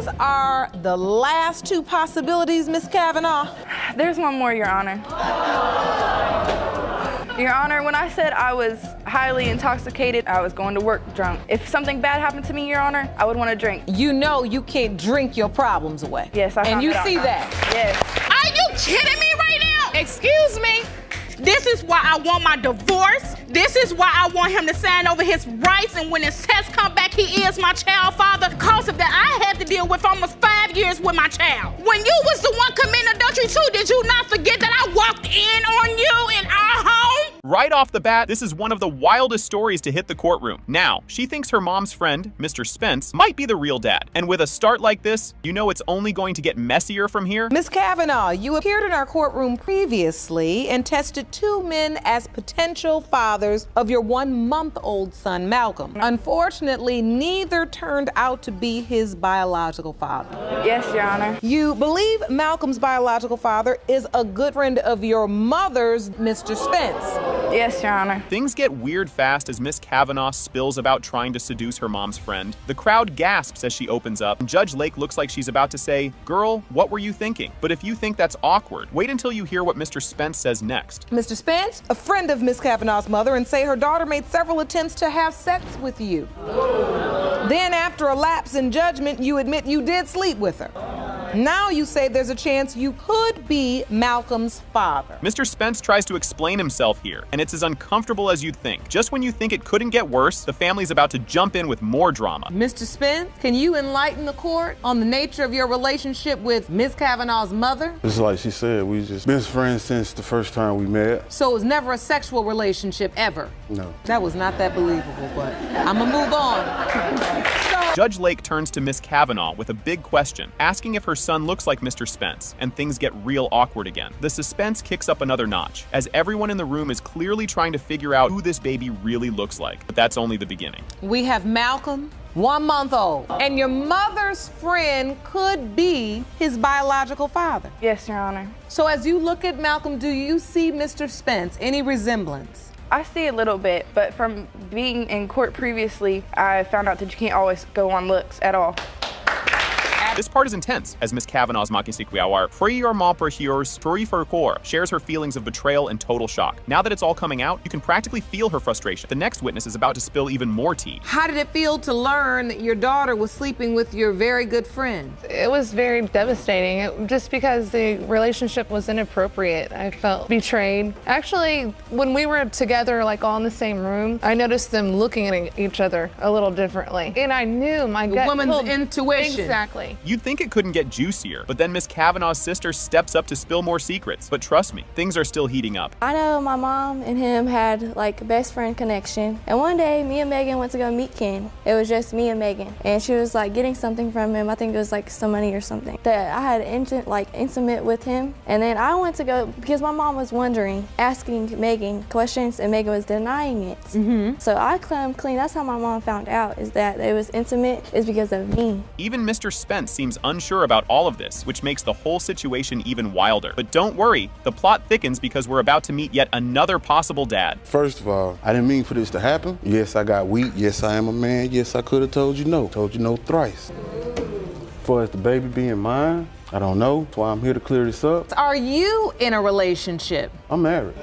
Those are the last two possibilities, Miss Kavanaugh. There's one more, Your Honor. Your Honor, when I said I was highly intoxicated, I was going to work drunk. If something bad happened to me, Your Honor, I would want to drink. You know you can't drink your problems away. Yes, I found And you it out, see Your Honor. that. Yes. Are you kidding me right now? Excuse me? This is why I want my divorce. This is why I want him to sign over his rights, and when his test come back, he is my child father. Because of that, I had to deal with almost 5 years with my child. When you was the one committing adultery too, did you not forget that I walked in on you in our home? Right off the bat, this is one of the wildest stories to hit the courtroom. Now, she thinks her mom's friend, Mr. Spence, might be the real dad. And with a start like this, you know it's only going to get messier from here. Miss Kavanaugh, you appeared in our courtroom previously and tested two men as potential fathers of your 1-month-old son, Malcolm. Unfortunately, neither turned out to be his biological father. Yes, Your Honor. You believe Malcolm's biological father is a good friend of your mother's, Mr. Spence. Yes, Your Honor. Things get weird fast as Miss Kavanaugh spills about trying to seduce her mom's friend. The crowd gasps as she opens up, and Judge Lake looks like she's about to say, "Girl, what were you thinking?" But if you think that's awkward, wait until you hear what Mr. Spence says next. Mr. Spence, a friend of Miss Kavanaugh's mother, and say her daughter made several attempts to have sex with you. Then after a lapse in judgment, you admit you did sleep with her. Now you say there's a chance you could be Malcolm's father. Mr. Spence tries to explain himself here, and it's as uncomfortable as you'd think. Just when you think it couldn't get worse, the family's about to jump in with more drama. Mr. Spence, can you enlighten the court on the nature of your relationship with Miss Kavanaugh's mother? It's like she said, we just been friends since the first time we met. So it was never a sexual relationship ever? No. That was not that believable, but I'ma move on. Judge Lake turns to Miss Kavanaugh with a big question, asking if her son looks like Mr. Spence, and things get real awkward again. The suspense kicks up another notch, as everyone in the room is clearly trying to figure out who this baby really looks like. But that's only the beginning. We have Malcolm, 1 month old, and your mother's friend could be his biological father. Yes, Your Honor. So as you look at Malcolm, do you see Mr. Spence, any resemblance? I see a little bit, but from being in court previously, I found out that you can't always go on looks at all. This part is intense, as Miss Kavanaugh's makisikwiawar shares her feelings of betrayal and total shock. Now that it's all coming out, you can practically feel her frustration. The next witness is about to spill even more tea. How did it feel to learn that your daughter was sleeping with your very good friend? It was very devastating, just because the relationship was inappropriate. I felt betrayed. Actually, when we were together, like all in the same room, I noticed them looking at each other a little differently. And I knew my gut woman's told- intuition. Exactly. You'd think it couldn't get juicier, but then Miss Kavanaugh's sister steps up to spill more secrets. But trust me, things are still heating up. I know my mom and him had like a best friend connection. And one day, me and Megan went to go meet Ken. It was just me and Megan. And she was like getting something from him. I think it was like some money or something. That I had intimate with him. And then I went to go, because my mom was wondering, asking Megan questions, and Megan was denying it. So I come clean. That's how my mom found out, is that it was intimate is because of me. Even Mr. Spence seems unsure about all of this, which makes the whole situation even wilder. But don't worry, the plot thickens because we're about to meet yet another possible dad. First of all, I didn't mean for this to happen. Yes, I got weak. Yes, I am a man. Yes, I could have told you no. Told you no thrice. As far as the baby being mine, I don't know. That's why I'm here to clear this up. Are you in a relationship? I'm married.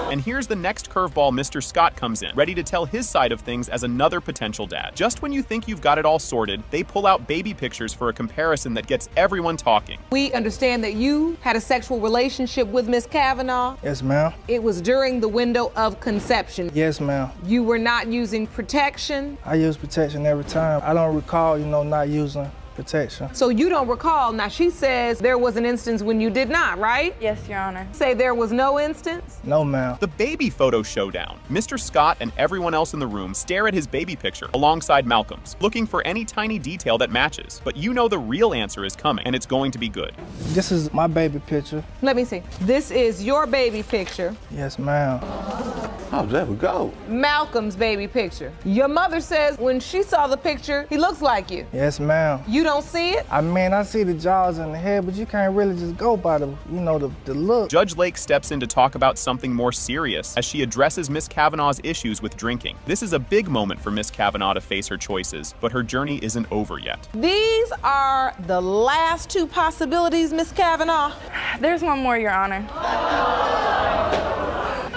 And here's the next curveball Mr. Scott comes in, ready to tell his side of things as another potential dad. Just when you think you've got it all sorted, they pull out baby pictures for a comparison that gets everyone talking. We understand that you had a sexual relationship with Miss Kavanaugh. Yes, ma'am. It was during the window of conception. Yes, ma'am. You were not using protection. I use protection every time. I don't recall, not using protection. So you don't recall. Now she says there was an instance when you did not, right? Yes, Your Honor. Say there was no instance? No, ma'am. The baby photo showdown. Mr. Scott and everyone else in the room stare at his baby picture alongside Malcolm's, looking for any tiny detail that matches. But you know the real answer is coming, and it's going to be good. This is my baby picture. Let me see. This is your baby picture. Yes, ma'am. Oh, there we go. Malcolm's baby picture. Your mother says when she saw the picture, he looks like you. Yes, ma'am. You don't see it? I mean, I see the jaws in the head, but you can't really just go by the, the look. Judge Lake steps in to talk about something more serious as she addresses Miss Kavanaugh's issues with drinking. This is a big moment for Miss Kavanaugh to face her choices, but her journey isn't over yet. These are the last two possibilities, Miss Kavanaugh. There's one more, Your Honor.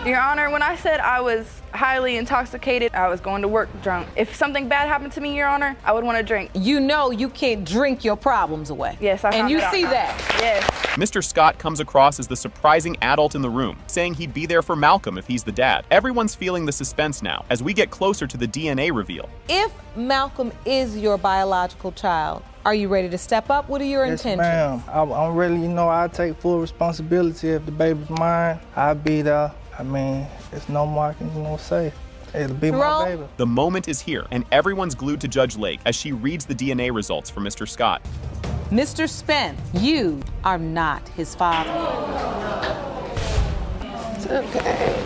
Your Honor, when I said I was highly intoxicated, I was going to work drunk. If something bad happened to me, Your Honor, I would want to drink. You know you can't drink your problems away. Yes, I found And you it out. see that. Yes. Mr. Scott comes across as the surprising adult in the room, saying he'd be there for Malcolm if he's the dad. Everyone's feeling the suspense now as we get closer to the DNA reveal. If Malcolm is your biological child, are you ready to step up? What are your Yes, intentions? ma'am. I'm really, I take full responsibility. If the baby's mine, I'll be there. I mean, there's no more I can, say. It'll be my baby. The moment is here, and everyone's glued to Judge Lake as she reads the DNA results for Mr. Scott. Mr. Spence, you are not his father. It's okay.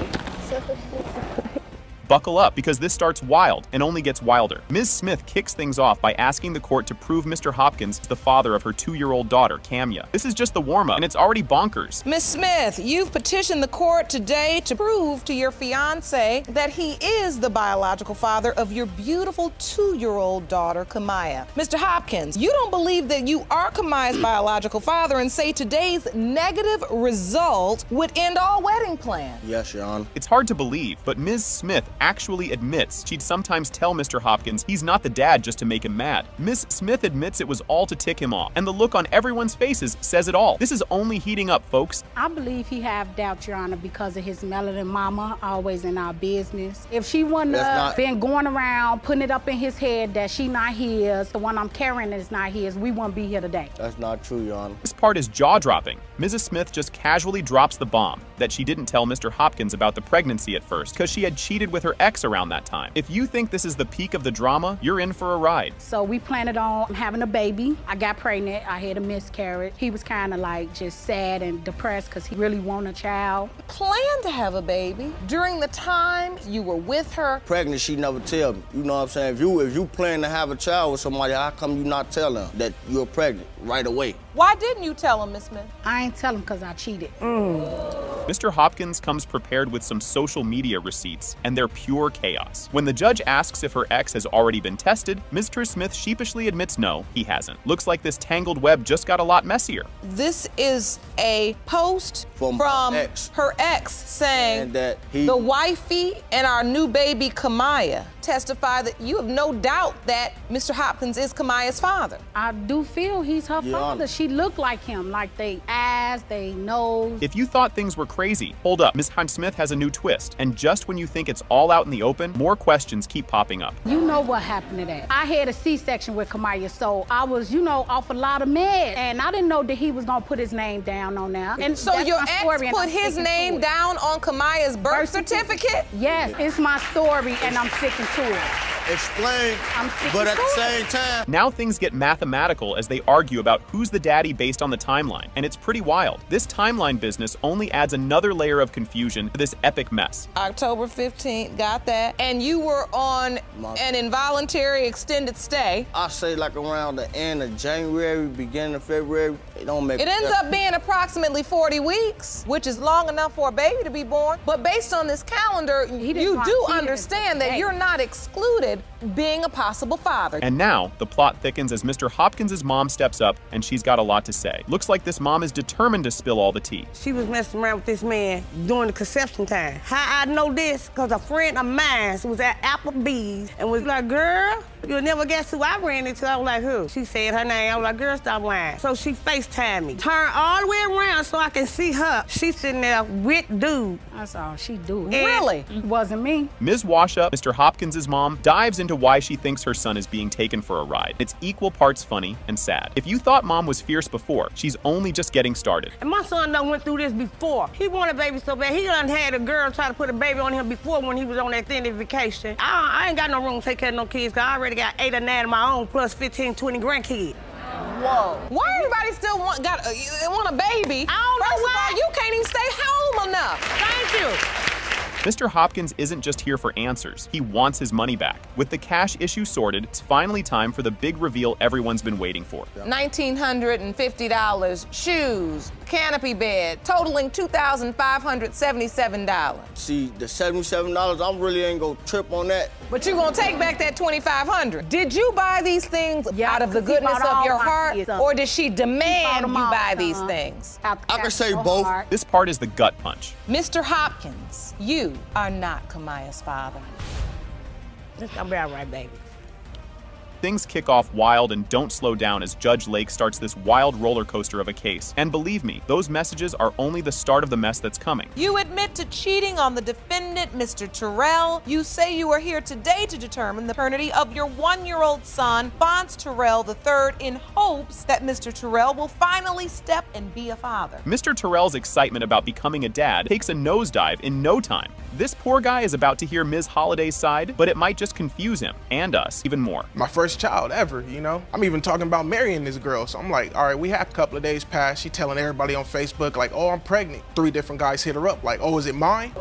Buckle up, because this starts wild and only gets wilder. Ms. Smith kicks things off by asking the court to prove Mr. Hopkins is the father of her 2-year-old daughter, Camya. This is just the warm-up, and it's already bonkers. Miss Smith, you've petitioned the court today to prove to your fiance that he is the biological father of your beautiful 2-year-old daughter, Kamaya. Mr. Hopkins, you don't believe that you are Kamaya's biological father and say today's negative result would end all wedding plans. Yes, Your Honor. It's hard to believe, but Ms. Smith actually admits she'd sometimes tell Mr. Hopkins he's not the dad just to make him mad. Ms. Smith admits it was all to tick him off, and the look on everyone's faces says it all. This is only heating up, folks. I believe he have doubt, Your Honor, because of his melanin mama always in our business. If she wouldn't have been going around putting it up in his head that she not his, the one I'm carrying is not his, we wouldn't be here today. That's not true, Your Honor. This part is jaw-dropping. Mrs. Smith just casually drops the bomb that she didn't tell Mr. Hopkins about the pregnancy at first because she had cheated with her ex around that time. If you think this is the peak of the drama, you're in for a ride. So we planned on having a baby. I got pregnant. I had a miscarriage. He was kind of like just sad and depressed because he really wanted a child. Planned to have a baby during the time you were with her. Pregnant, she never tell me. You know what I'm saying? If you plan to have a child with somebody, how come you not tell them that you're pregnant right away? Why didn't you tell him, Miss Smith? I ain't tell him because I cheated. Mr. Hopkins comes prepared with some social media receipts, and they're pure chaos. When the judge asks if her ex has already been tested, Mr. Smith sheepishly admits no, he hasn't. Looks like this tangled web just got a lot messier. This is a post from her ex saying that the wifey and our new baby Kamaya testify that you have no doubt that Mr. Hopkins is Kamaya's father. I do feel he's her father. She looked like him, like they eyes, they nose. If you thought things were crazy, hold up. Ms. Hunt Smith has a new twist, and just when you think it's all out in the open, more questions keep popping up. You know what happened to that. I had a C-section with Kamaya, so I was, off a lot of meds, and I didn't know that he was gonna put his name down on there. And so your ex put his name down on Kamaya's birth certificate? Yes, it's my story, and I'm sticking to it. Explain, but at the same time. Now things get mathematical as they argue about who's the daddy based on the timeline, and it's pretty wild. This timeline business only adds another layer of confusion to this epic mess. October 15th, got that. And you were on an involuntary extended stay. I say like around the end of January, beginning of February, it don't make It ends up being approximately 40 weeks, which is long enough for a baby to be born. But based on this calendar, you do understand that you're not excluded being a possible father. And now, the plot thickens as Mr. Hopkins' mom steps up, and she's got a lot to say. Looks like this mom is determined to spill all the tea. She was messing around with this man during the conception time. How I know this? Because a friend of mine was at Applebee's and was like, girl, you'll never guess who I ran into. I was like, who? She said her name. I was like, girl, stop lying. So she FaceTimed me. Turn all the way around so I can see her. She's sitting there with dude. That's all she do. Really? It wasn't me. Ms. Washup, Mr. Hopkins' mom, dives into why she thinks her son is being taken for a ride. It's equal parts funny and sad. If you thought mom was fierce before, she's only just getting started. And my son done went through this before. He wanted a baby so bad. He done had a girl try to put a baby on him before when he was on that extended vacation. I ain't got no room to take care of no kids, because I already got 8 or 9 of my own, plus 15, 20 grandkids. Whoa. Why everybody still want a baby? I don't know First why. of all, you can't even stay home enough. Thank you. Mr. Hopkins isn't just here for answers. He wants his money back. With the cash issue sorted, it's finally time for the big reveal everyone's been waiting for. $1,950, shoes, canopy bed, totaling $2,577. See, the $77, I really ain't gonna trip on that. But you gonna take back that $2,500. Did you buy these things out of the goodness of your heart, or did she demand you buy these things? I can say both. This part is the gut punch. Mr. Hopkins, you are not Kamaya's father. It's gonna be all right, baby. Things kick off wild and don't slow down as Judge Lake starts this wild roller coaster of a case. And believe me, those messages are only the start of the mess that's coming. You admit to cheating on the defendant, Mr. Terrell. You say you are here today to determine the paternity of your 1-year-old son, Fonz Terrell III, in hopes that Mr. Terrell will finally step and be a father. Mr. Terrell's excitement about becoming a dad takes a nosedive in no time. This poor guy is about to hear Ms. Holliday's side, but it might just confuse him, and us, even more. My first child ever, you know? I'm even talking about marrying this girl, so I'm like, all right, we have a couple of days past. She telling everybody on Facebook, like, oh, I'm pregnant. 3 different guys hit her up, like, oh, is it mine?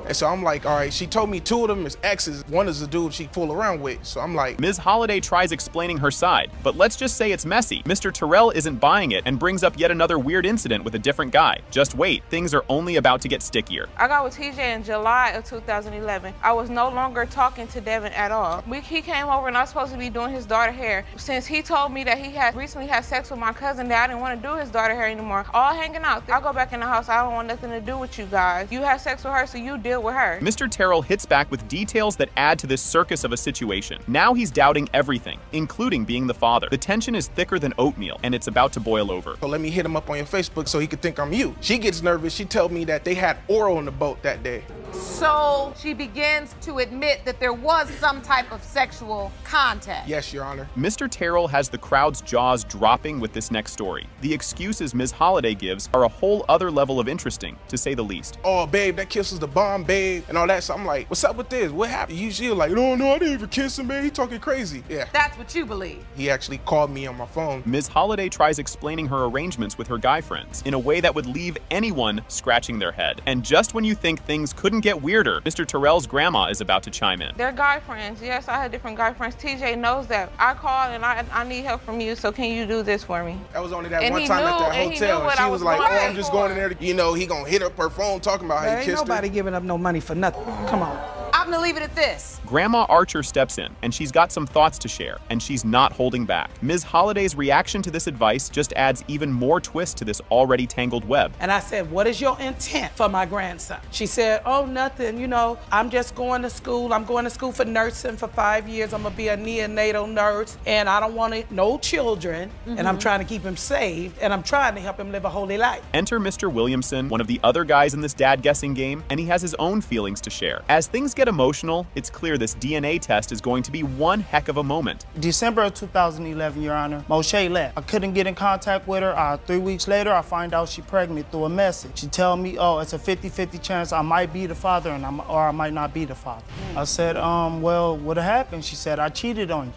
And so I'm like, all right, she told me 2 of them is exes. One is the dude she fool around with. So I'm like... Ms. Holliday tries explaining her side, but let's just say it's messy. Mr. Terrell isn't buying it and brings up yet another weird incident with a different guy. Just wait, things are only about to get stickier. I got with TJ in July of 2011. I was no longer talking to Devin at all. He came over and I was supposed to be doing his daughter hair. Since he told me that he had recently had sex with my cousin, that I didn't want to do his daughter hair anymore. All hanging out. I go back in the house, I don't want nothing to do with you guys. You had sex with her, so you deal with her. Mr. Terrell hits back with details that add to this circus of a situation. Now he's doubting everything, including being the father. The tension is thicker than oatmeal, and it's about to boil over. So let me hit him up on your Facebook so he could think I'm you. She gets nervous. She told me that they had oral on the boat that day. So she begins to admit that there was some type of sexual contact. Yes, Your Honor. Mr. Terrell has the crowd's jaws dropping with this next story. The excuses Ms. Holliday gives are a whole other level of interesting, to say the least. Oh, babe, that kiss was the bomb, babe, and all that. So I'm like, what's up with this? What happened? Usually like, no, I didn't even kiss him, man. He talking crazy. Yeah. That's what you believe. He actually called me on my phone. Ms. Holliday tries explaining her arrangements with her guy friends in a way that would leave anyone scratching their head. And just when you think things couldn't get weirder, Mr. Terrell's grandma is about to chime in. They're guy friends. Yes, I had different guy friends. TJ knows that. I called and I need help from you, so can you do this for me? That was only that one time at that hotel. And she was like, oh, I'm just going in there to, you know, he gonna hit up her phone talking about how he kissed her. Ain't nobody giving up no money for nothing. Come on. I'm gonna leave it at this. Grandma Archer steps in, and she's got some thoughts to share, and she's not holding back. Ms. Holliday's reaction to this advice just adds even more twist to this already tangled web. And I said, what is your intent for my grandson? She said, oh, nothing, you know, I'm just going to school. I'm going to school for nursing for 5 years. I'm gonna be a neonatal nurse, and I don't want no children, and I'm trying to keep him safe, and I'm trying to help him live a holy life. Enter Mr. Williamson, one of the other guys in this dad guessing game, and he has his own feelings to share. As things get emotional, it's clear this DNA test is going to be one heck of a moment. December of 2011, Your Honor, Moshe left. I couldn't get in contact with her. 3 weeks later, I find out she's pregnant through a message. She tell me, oh, it's a 50-50 chance I might be the father or I might not be the father. I said, well, what happened? She said, I cheated on you.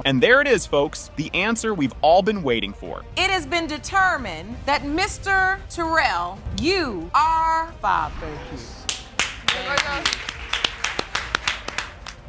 And there it is, folks, the answer we've all been waiting for. It has been determined that Mr. Terrell, you are father. Thank you.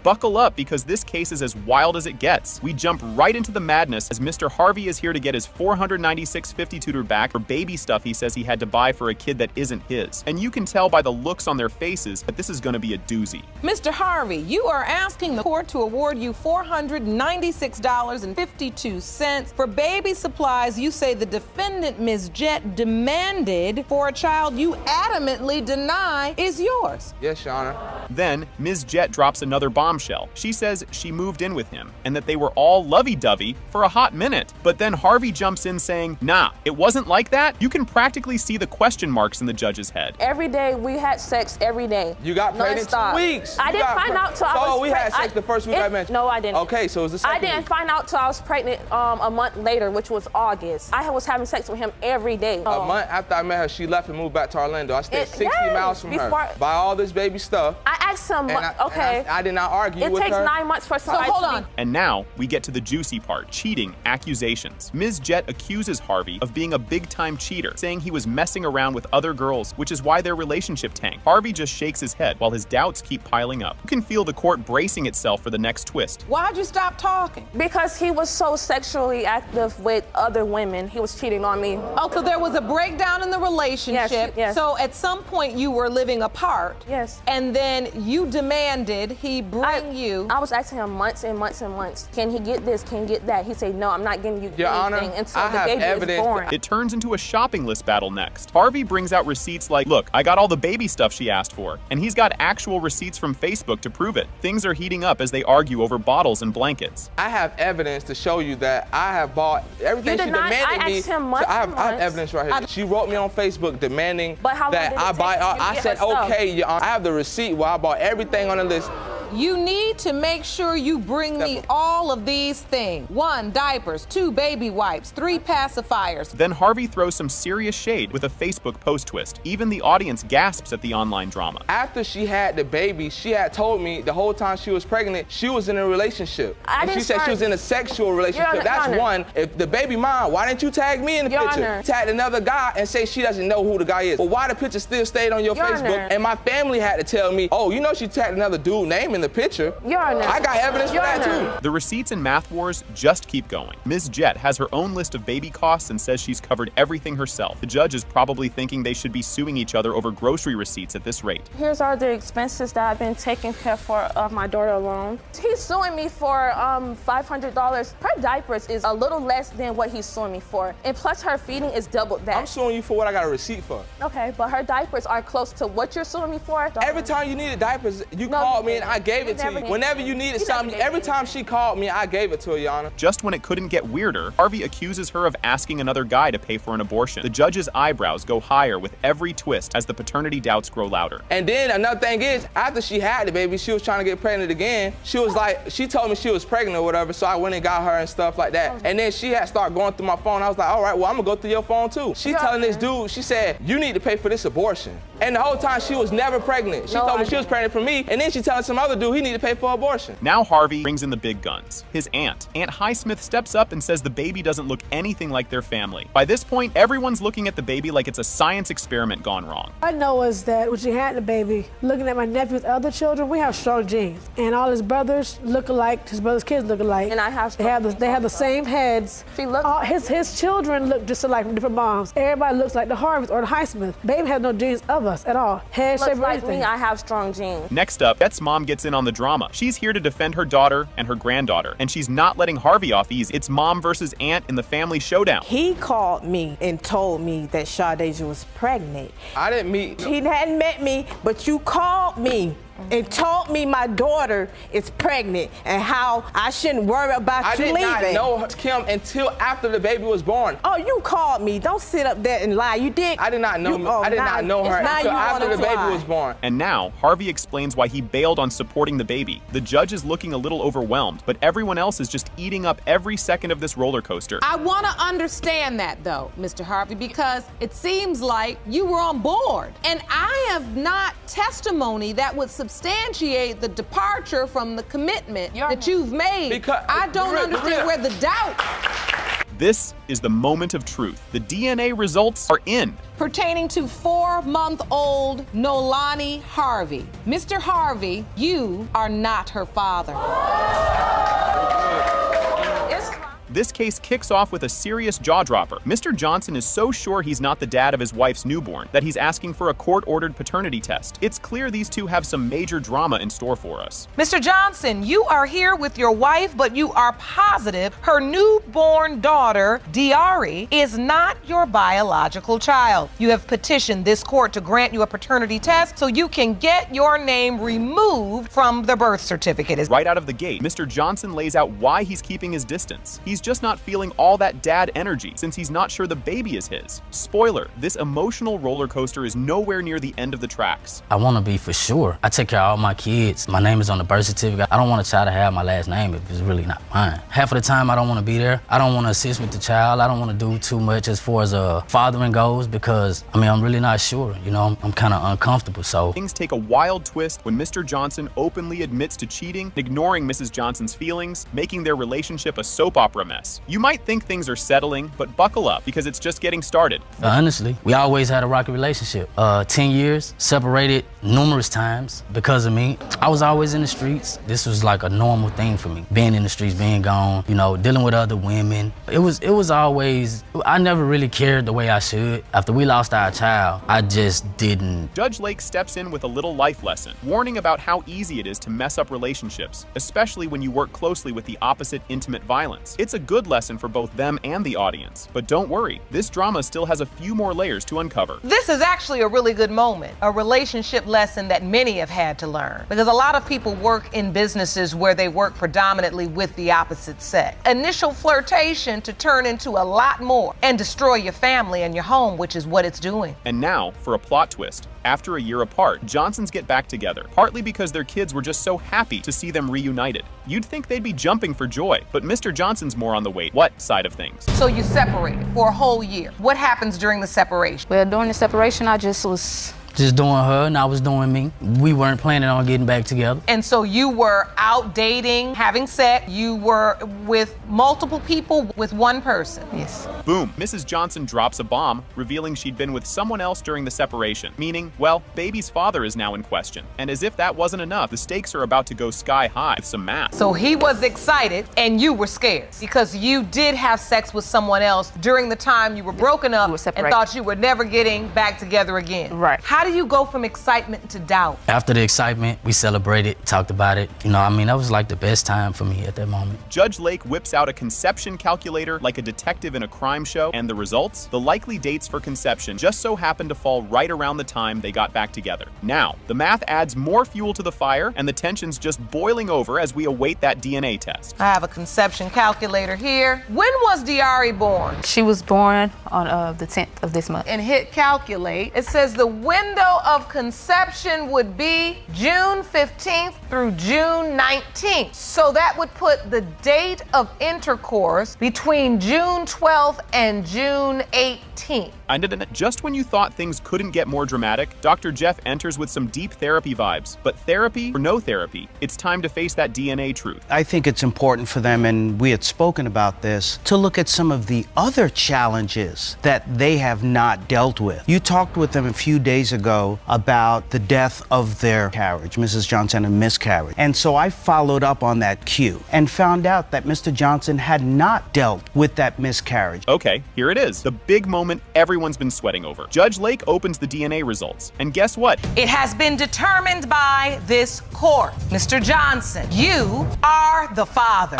Buckle up, because this case is as wild as it gets. We jump right into the madness as Mr. Harvey is here to get his $496.50 tutor back for baby stuff he says he had to buy for a kid that isn't his. And you can tell by the looks on their faces that this is going to be a doozy. Mr. Harvey, you are asking the court to award you $496.52 for baby supplies you say the defendant, Ms. Jett, demanded for a child you adamantly deny is yours. Yes, Your Honor. Then, Ms. Jett drops another bombshell. She says she moved in with him and that they were all lovey-dovey for a hot minute. But then Harvey jumps in saying, nah, it wasn't like that. You can practically see the question marks in the judge's head. Every day we had sex every day. You got pregnant 2 weeks. I didn't find out till I was pregnant. Oh, we had sex the first week I met you. No, I didn't. Okay, so it was the second I didn't week. find out till I was pregnant a month later, which was August. I was having sex with him every day. A month after I met her, she left and moved back to Orlando. I stayed 60 miles from her. Buy all this baby stuff. I asked him, okay. I did not argue with her. It takes 9 months for somebody hold on. And now we get to the juicy part, cheating accusations. Ms. Jett accuses Harvey of being a big-time cheater, saying he was messing around with other girls, which is why their relationship tanked. Harvey just shakes his head while his doubts keep piling up. You can feel the court bracing itself for the next twist. Why'd you stop talking? Because he was so sexually active with other women. He was cheating on me. Oh, so there was a breakdown in the relationship. Yes. So at some point you were living apart. Yes. And then you demanded he bring you. I was asking him months and months and months, can he get this, can he get that? He said, no, I'm not getting you Your Honor, anything until I the have baby evidence. is born. It turns into a shopping list battle next. Harvey brings out receipts like, look, I got all the baby stuff she asked for. And he's got actual receipts from Facebook to prove it. Things are heating up as they argue over bottles and blankets. I have evidence to show you that I have bought everything she demanded me. I have evidence right here. She wrote me on Facebook demanding that I buy. I said, okay, Your Honor. I have the receipt where I bought everything on the list. You need to make sure you bring me all of these things. 1, diapers. 2, baby wipes. 3, pacifiers. Then Harvey throws some serious shade with a Facebook post twist. Even the audience gasps at the online drama. After she had the baby, she had told me the whole time she was pregnant, she was in a relationship. And she said she was in a sexual relationship. That's one. If the baby mom, why didn't you tag me in the picture? Tagged another guy and say she doesn't know who the guy is. But why the picture still stayed on your Facebook? And my family had to tell me, oh, you know she tagged another dude name in the picture. I got evidence for that too. The receipts and math wars just keep going. Ms. Jett has her own list of baby costs and says she's covered everything herself. The judge is probably thinking they should be suing each other over grocery receipts at this rate. Here's all the expenses that I've been taking care for of my daughter alone. He's suing me for $500. Her diapers is a little less than what he's suing me for. And plus her feeding is double that. I'm suing you for what I got a receipt for. Okay, but her diapers are close to what you're suing me for. Every time you needed diapers, you called me and I gave it to you. Whenever you needed something, every time she called me, I gave it to her, Your Honor. Just when it couldn't get weirder, Harvey accuses her of asking another guy to pay for an abortion. The judge's eyebrows go higher with every twist as the paternity doubts grow louder. And then another thing is, after she had the baby, she was trying to get pregnant again. She was like, she told me she was pregnant or whatever, so I went and got her and stuff like that. And then she had started going through my phone. I was like, all right, well, I'm gonna go through your phone too. She telling this dude, she said, you need to pay for this abortion. And the whole time she was never pregnant. She told me she was pregnant for me, and then she telling some other dude he need to pay for abortion. Now Harvey brings in the big guns. His aunt. Aunt Highsmith steps up and says the baby doesn't look anything like their family. By this point, everyone's looking at the baby like it's a science experiment gone wrong. I know is that when she had the baby, looking at my nephew with other children, we have strong genes. And all his brothers look alike, his brother's kids look alike. And I have they have the same heads. His children look just alike from different moms. Everybody looks like the Harveys or the Highsmith. Baby has no genes of us at all. Head shape or anything. Me, I have strong genes. Next up, Jet's mom gets in on the drama. She's here to defend her daughter and her granddaughter, and she's not letting Harvey off easy. It's mom versus aunt in the family showdown. He called me and told me that Shadeja was pregnant. I didn't meet. He hadn't met me, but you called me and told me my daughter is pregnant and how I shouldn't worry about you leaving. I did not know Kim until after the baby was born. Oh, you called me. Don't sit up there and lie. You did. I did not know. I did not know her until after the baby was born. And now Harvey explains why he bailed on supporting the baby. The judge is looking a little overwhelmed, but everyone else is just eating up every second of this roller coaster. I want to understand that though, Mr. Harvey, because it seems like you were on board, and I have not testimony that would substantiate the departure from the commitment that you've made. Because I don't understand where the doubt. This is the moment of truth. The DNA results are in. Pertaining to 4-month-old Nolani Harvey. Mr. Harvey, you are not her father. This case kicks off with a serious jaw-dropper. Mr. Johnson is so sure he's not the dad of his wife's newborn that he's asking for a court-ordered paternity test. It's clear these two have some major drama in store for us. Mr. Johnson, you are here with your wife, but you are positive her newborn daughter, Diari, is not your biological child. You have petitioned this court to grant you a paternity test so you can get your name removed from the birth certificate. Right out of the gate, Mr. Johnson lays out why he's keeping his distance. He's just not feeling all that dad energy since he's not sure the baby is his. Spoiler, this emotional roller coaster is nowhere near the end of the tracks. I want to be for sure. I take care of all my kids. My name is on the birth certificate. I don't want a child to have my last name if it's really not mine. Half of the time I don't want to be there. I don't want to assist with the child. I don't want to do too much as far as fathering goes because, I mean, I'm really not sure. You know, I'm kind of uncomfortable, so. Things take a wild twist when Mr. Johnson openly admits to cheating, ignoring Mrs. Johnson's feelings, making their relationship a soap opera mess. You might think things are settling, but buckle up because it's just getting started. Honestly, we always had a rocky relationship. 10 years, separated numerous times because of me. I was always in the streets. This was like a normal thing for me. Being in the streets, being gone, you know, dealing with other women. It was always, I never really cared the way I should. After we lost our child, I just didn't. Judge Lake steps in with a little life lesson, warning about how easy it is to mess up relationships, especially when you work closely with the opposite intimate violence. It's a good lesson for both them and the audience. But don't worry, this drama still has a few more layers to uncover. This is actually a really good moment, a relationship lesson that many have had to learn, because a lot of people work in businesses where they work predominantly with the opposite sex. Initial flirtation to turn into a lot more and destroy your family and your home, which is what it's doing. And now, for a plot twist. After a year apart, Johnsons get back together, partly because their kids were just so happy to see them reunited. You'd think they'd be jumping for joy, but Mr. Johnson's more on the wait what side of things. So you separated for a whole year. What happens during the separation? Well, during the separation, I just was doing her and I was doing me. We weren't planning on getting back together. And so you were out dating, having sex. You were with multiple people with one person. Yes. Boom. Mrs. Johnson drops a bomb, revealing she'd been with someone else during the separation, meaning, well, baby's father is now in question. And as if that wasn't enough, the stakes are about to go sky high with some math. So he was excited and you were scared because you did have sex with someone else during the time you were broken up and thought you were never getting back together again. Right. How do you go from excitement to doubt? After the excitement, we celebrated, talked about it. You know, I mean, that was like the best time for me at that moment. Judge Lake whips out a conception calculator like a detective in a crime show, and the results? The likely dates for conception just so happened to fall right around the time they got back together. Now, the math adds more fuel to the fire, and the tension's just boiling over as we await that DNA test. I have a conception calculator here. When was Diari born? She was born on the 10th of this month. And hit calculate. It says the window of conception would be June 15th through June 19th. So that would put the date of intercourse between June 12th and June 18th. And just when you thought things couldn't get more dramatic, Dr. Jeff enters with some deep therapy vibes. But therapy or no therapy, it's time to face that DNA truth. I think it's important for them, and we had spoken about this, to look at some of the other challenges that they have not dealt with. You talked with them a few days ago about the death of their carriage. Mrs. Johnson had a miscarriage. And so I followed up on that cue and found out that Mr. Johnson had not dealt with that miscarriage. Okay, here it is. The big moment everyone's been sweating over. Judge Lake opens the DNA results. And guess what? It has been determined by this court. Mr. Johnson, you are the father.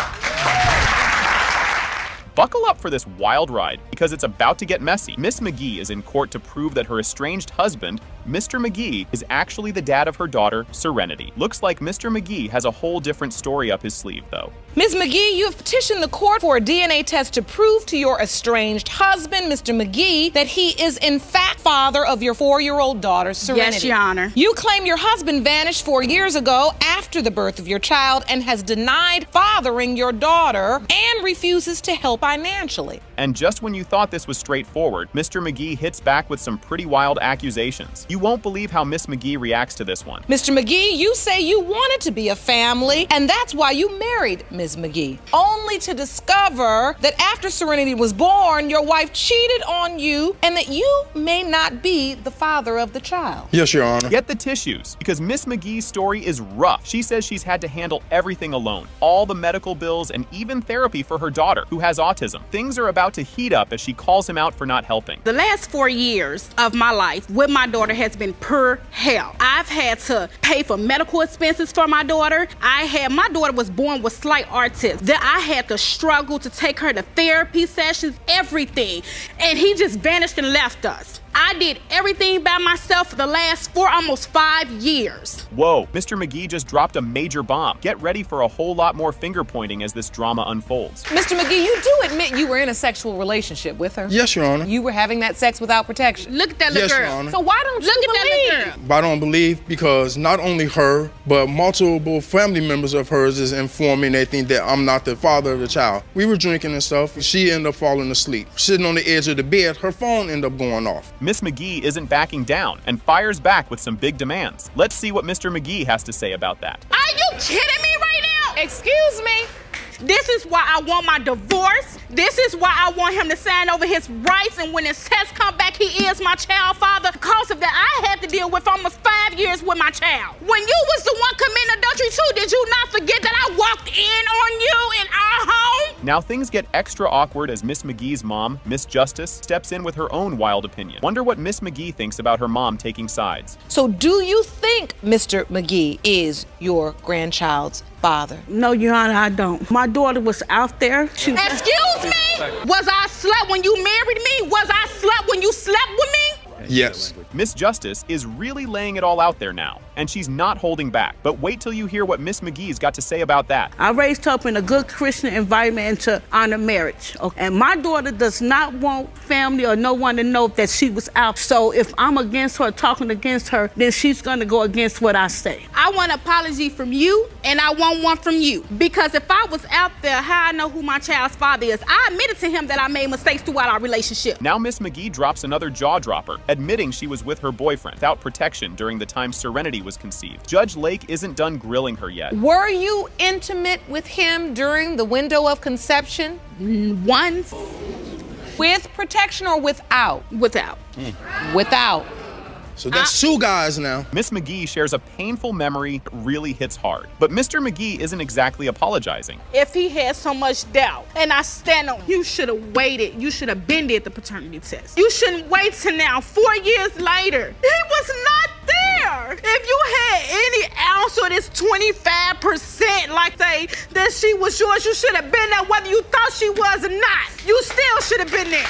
Buckle up for this wild ride, because it's about to get messy. Miss McGee is in court to prove that her estranged husband, Mr. McGee, is actually the dad of her daughter, Serenity. Looks like Mr. McGee has a whole different story up his sleeve, though. Ms. McGee, you have petitioned the court for a DNA test to prove to your estranged husband, Mr. McGee, that he is in fact father of your 4-year-old daughter, Serenity. Yes, Your Honor. You claim your husband vanished 4 years ago after the birth of your child and has denied fathering your daughter and refuses to help financially. And just when you thought this was straightforward, Mr. McGee hits back with some pretty wild accusations. You won't believe how Miss McGee reacts to this one. Mr. McGee, you say you wanted to be a family, and that's why you married Ms. McGee, only to discover that after Serenity was born, your wife cheated on you and that you may not be the father of the child. Yes, Your Honor. Get the tissues, because Miss McGee's story is rough. She says she's had to handle everything alone, all the medical bills and even therapy for her daughter, who has autism. Things are about to heat up as she calls him out for not helping. The last 4 years of my life with my daughter has been pure hell. I've had to pay for medical expenses for my daughter. My daughter was born with slight autism. That I had to struggle to take her to therapy sessions, everything. And he just vanished and left us. I did everything by myself for the last almost 5 years. Whoa, Mr. McGee just dropped a major bomb. Get ready for a whole lot more finger pointing as this drama unfolds. Mr. McGee, you do admit you were in a sexual relationship with her? Yes, Your Honor. You were having that sex without protection? Look at that little Yes, girl. Your Honor. So why don't you believe? But I don't believe because not only her, but multiple family members of hers is informing they think that I'm not the father of the child. We were drinking and stuff. She ended up falling asleep. Sitting on the edge of the bed, her phone ended up going off. Miss McGee isn't backing down and fires back with some big demands. Let's see what Mr. McGee has to say about that. Are you kidding me right now? Excuse me? This is why I want my divorce. This is why I want him to sign over his rights, and when his test come back, he is my child father. Because of that, I had to deal with almost 5 years with my child. When you was the one committing adultery too, did you not forget that I walked in on you in our home? Now things get extra awkward as Miss McGee's mom, Miss Justice, steps in with her own wild opinion. Wonder what Miss McGee thinks about her mom taking sides. So do you think Mr. McGee is your grandchild's father? No, Your Honor, I don't. My daughter was out there. Excuse me? Was I slut when you married me? Was I slut when you slept with me? Yes. Miss Justice is really laying it all out there now, and she's not holding back. But wait till you hear what Miss McGee's got to say about that. I raised her up in a good Christian environment and to honor marriage. Okay? And my daughter does not want family or no one to know that she was out. So if I'm against her, talking against her, then she's going to go against what I say. I want an apology from you, and I want one from you. Because if I was out there, how I know who my child's father is? I admitted to him that I made mistakes throughout our relationship. Now Miss McGee drops another jaw dropper, admitting she was with her boyfriend without protection during the time Serenity was conceived. Judge Lake isn't done grilling her yet. Were you intimate with him during the window of conception? Once. With protection or without? Without. Without. So that's two guys now. Miss McGee shares a painful memory that really hits hard. But Mr. McGee isn't exactly apologizing. If he had so much doubt, and I stand on, you should have waited. You should have been did the paternity test. You shouldn't wait till now, 4 years later. He was not there. If you had any ounce of this 25%, like say that she was yours, you should have been there whether you thought she was or not. You still should have been there.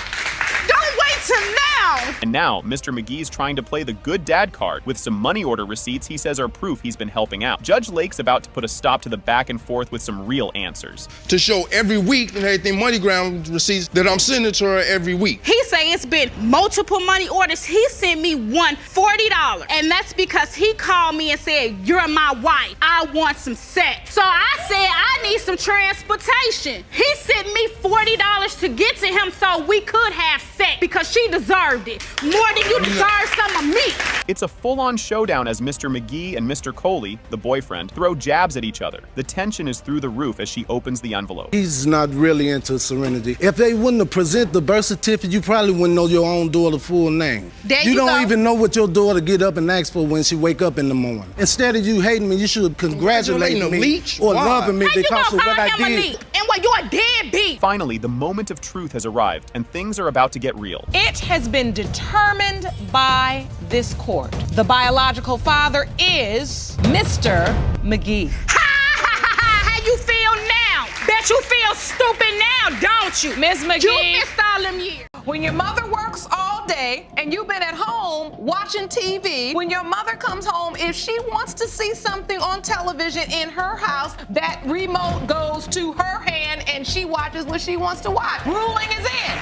Don't wait till now. And now, Mr. McGee's trying to play the good dad card with some money order receipts he says are proof he's been helping out. Judge Lake's about to put a stop to the back and forth with some real answers. To show every week and everything MoneyGram receipts that I'm sending to her every week. He say it's been multiple money orders. He sent me one $40. And that's because he called me and said, you're my wife. I want some sex. So I said, I need some transportation. He sent me $40 to get to him so we could have sex because she deserved it. More than you deserve some of me. It's a full-on showdown as Mr. McGee and Mr. Coley, the boyfriend, throw jabs at each other. The tension is through the roof as she opens the envelope. He's not really into Serenity. If they wouldn't have presented the birth certificate, you probably wouldn't know your own daughter's full name. You don't even know what your daughter get up and ask for when she wake up in the morning. Instead of you hating me, you should congratulate me or loving me because of what I did. And what you're a deadbeat. Finally, the moment of truth has arrived, and things are about to get real. It has been determined by this court. The biological father is Mr. McGee. How you feel now? Bet you feel stupid now, don't you? Miss McGee. You missed all them years. When your mother works all day and you've been at home watching TV, when your mother comes home, if she wants to see something on television in her house, that remote goes to her hand and she watches what she wants to watch. Ruling is in.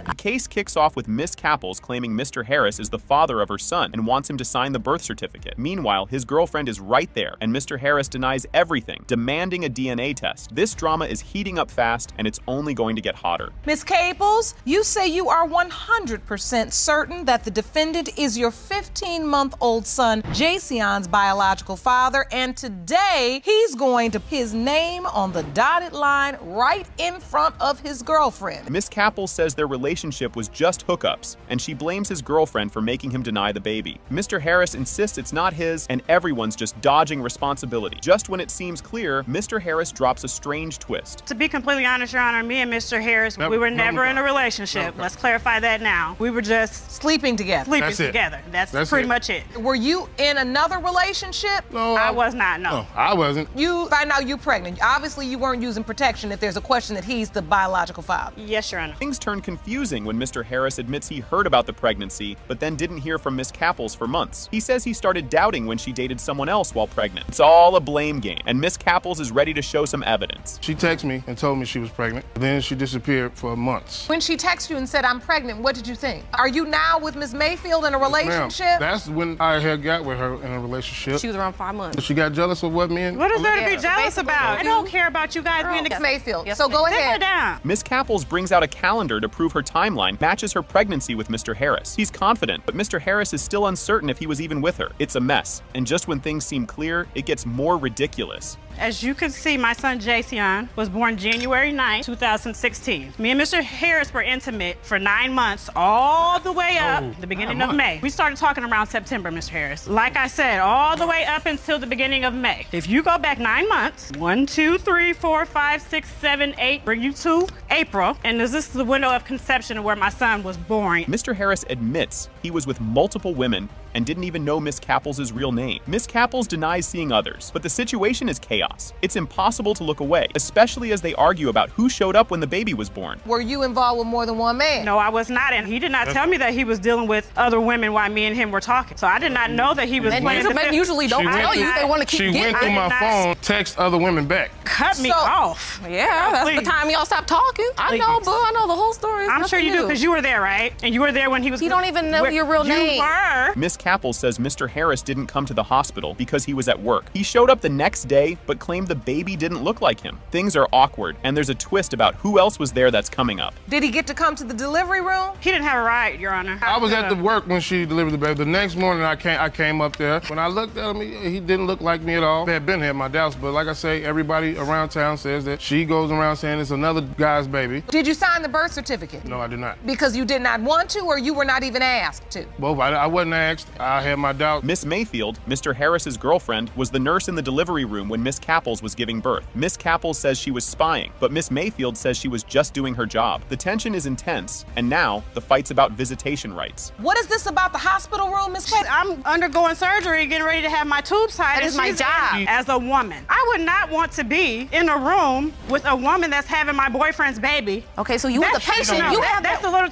The case kicks off with Miss Capples claiming Mr. Harris is the father of her son and wants him to sign the birth certificate. Meanwhile, his girlfriend is right there, and Mr. Harris denies everything, demanding a DNA test. This drama is heating up fast, and it's only going to get hotter. Miss Caples, you say you are 100% certain that the defendant is your 15-month-old son, Jasion's biological father, and today he's going to put his name on the dotted line right in front of his girlfriend. Miss Capples says their relationship was just hookups, and she blames his girlfriend for making him deny the baby. Mr. Harris insists it's not his, and everyone's just dodging responsibility. Just when it seems clear, Mr. Harris drops a strange twist. To be completely honest, Your Honor, me and Mr. Harris, we were never in a relationship. Let's clarify that now. We were just sleeping together. Sleeping together. That's pretty much it. Were you in another relationship? No, I was not, no. I wasn't. You find out you're pregnant. Obviously, you weren't using protection if there's a question that he's the biological father. Yes, Your Honor. Things turn confusing shocking when Mr. Harris admits he heard about the pregnancy, but then didn't hear from Miss Capples for months. He says he started doubting when she dated someone else while pregnant. It's all a blame game, and Miss Capples is ready to show some evidence. She texted me and told me she was pregnant. Then she disappeared for months. When she texted you and said, I'm pregnant, what did you think? Are you now with Miss Mayfield in a relationship? Ma'am, that's when I had got with her in a relationship. She was around 5 months. She got jealous of what me and... What is there to be jealous about? I don't care about you guys being Miss Mayfield. Yes, So go Sit her ahead. down. Miss Capples brings out a calendar to prove her timeline matches her pregnancy with Mr. Harris. He's confident, but Mr. Harris is still uncertain if he was even with her. It's a mess, and just when things seem clear, it gets more ridiculous. As you can see, my son Jason was born January 9, 2016. Me and Mr. Harris were intimate for 9 months, all the way up the beginning of May. We started talking around September, Mr. Harris. Like I said, all the way up until the beginning of May. If you go back 9 months, 1, 2, 3, 4, 5, 6, 7, 8, bring you to April, and this is the window of conception where my son was born. Mr. Harris admits he was with multiple women and didn't even know Miss Capples' real name. Miss Capples denies seeing others, but the situation is chaos. It's impossible to look away, especially as they argue about who showed up when the baby was born. Were you involved with more than one man? No, I was not, and he did not tell me that he was dealing with other women while me and him were talking. So I did not know that he was playing the Men usually don't tell you. They want to keep She getting went through my phone, text other women back. Cut me off. Yeah, that's the time y'all stopped talking. I know, boo. I know the whole story. I'm sure you do, because you were there, right? And you were there when he was... He don't even know your real name. You were. Miss Capples says Mr. Harris didn't come to the hospital because he was at work. He showed up the next day, but claimed the baby didn't look like him. Things are awkward, and there's a twist about who else was there that's coming up. Did he get to come to the delivery room? He didn't have a ride, Your Honor. I was at the work when she delivered the baby. The next morning I came up there. When I looked at him, he didn't look like me at all. I had been here in my doubts, but like I say, everybody around town says that she goes around saying it's another guy's baby. Did you sign the birth certificate? No, I did not. Because you did not want to, or you were not even asked to? Both. I wasn't asked. I had my doubts. Miss Mayfield, Mr. Harris's girlfriend, was the nurse in the delivery room when Miss Capples was giving birth. Miss Capples says she was spying, but Miss Mayfield says she was just doing her job. The tension is intense, and now the fight's about visitation rights. What is this about the hospital room, Miss Kate? I'm undergoing surgery, getting ready to have my tubes tied. That is my job. As a woman, I would not want to be in a room with a woman that's having my boyfriend's baby. Okay, so you were the patient.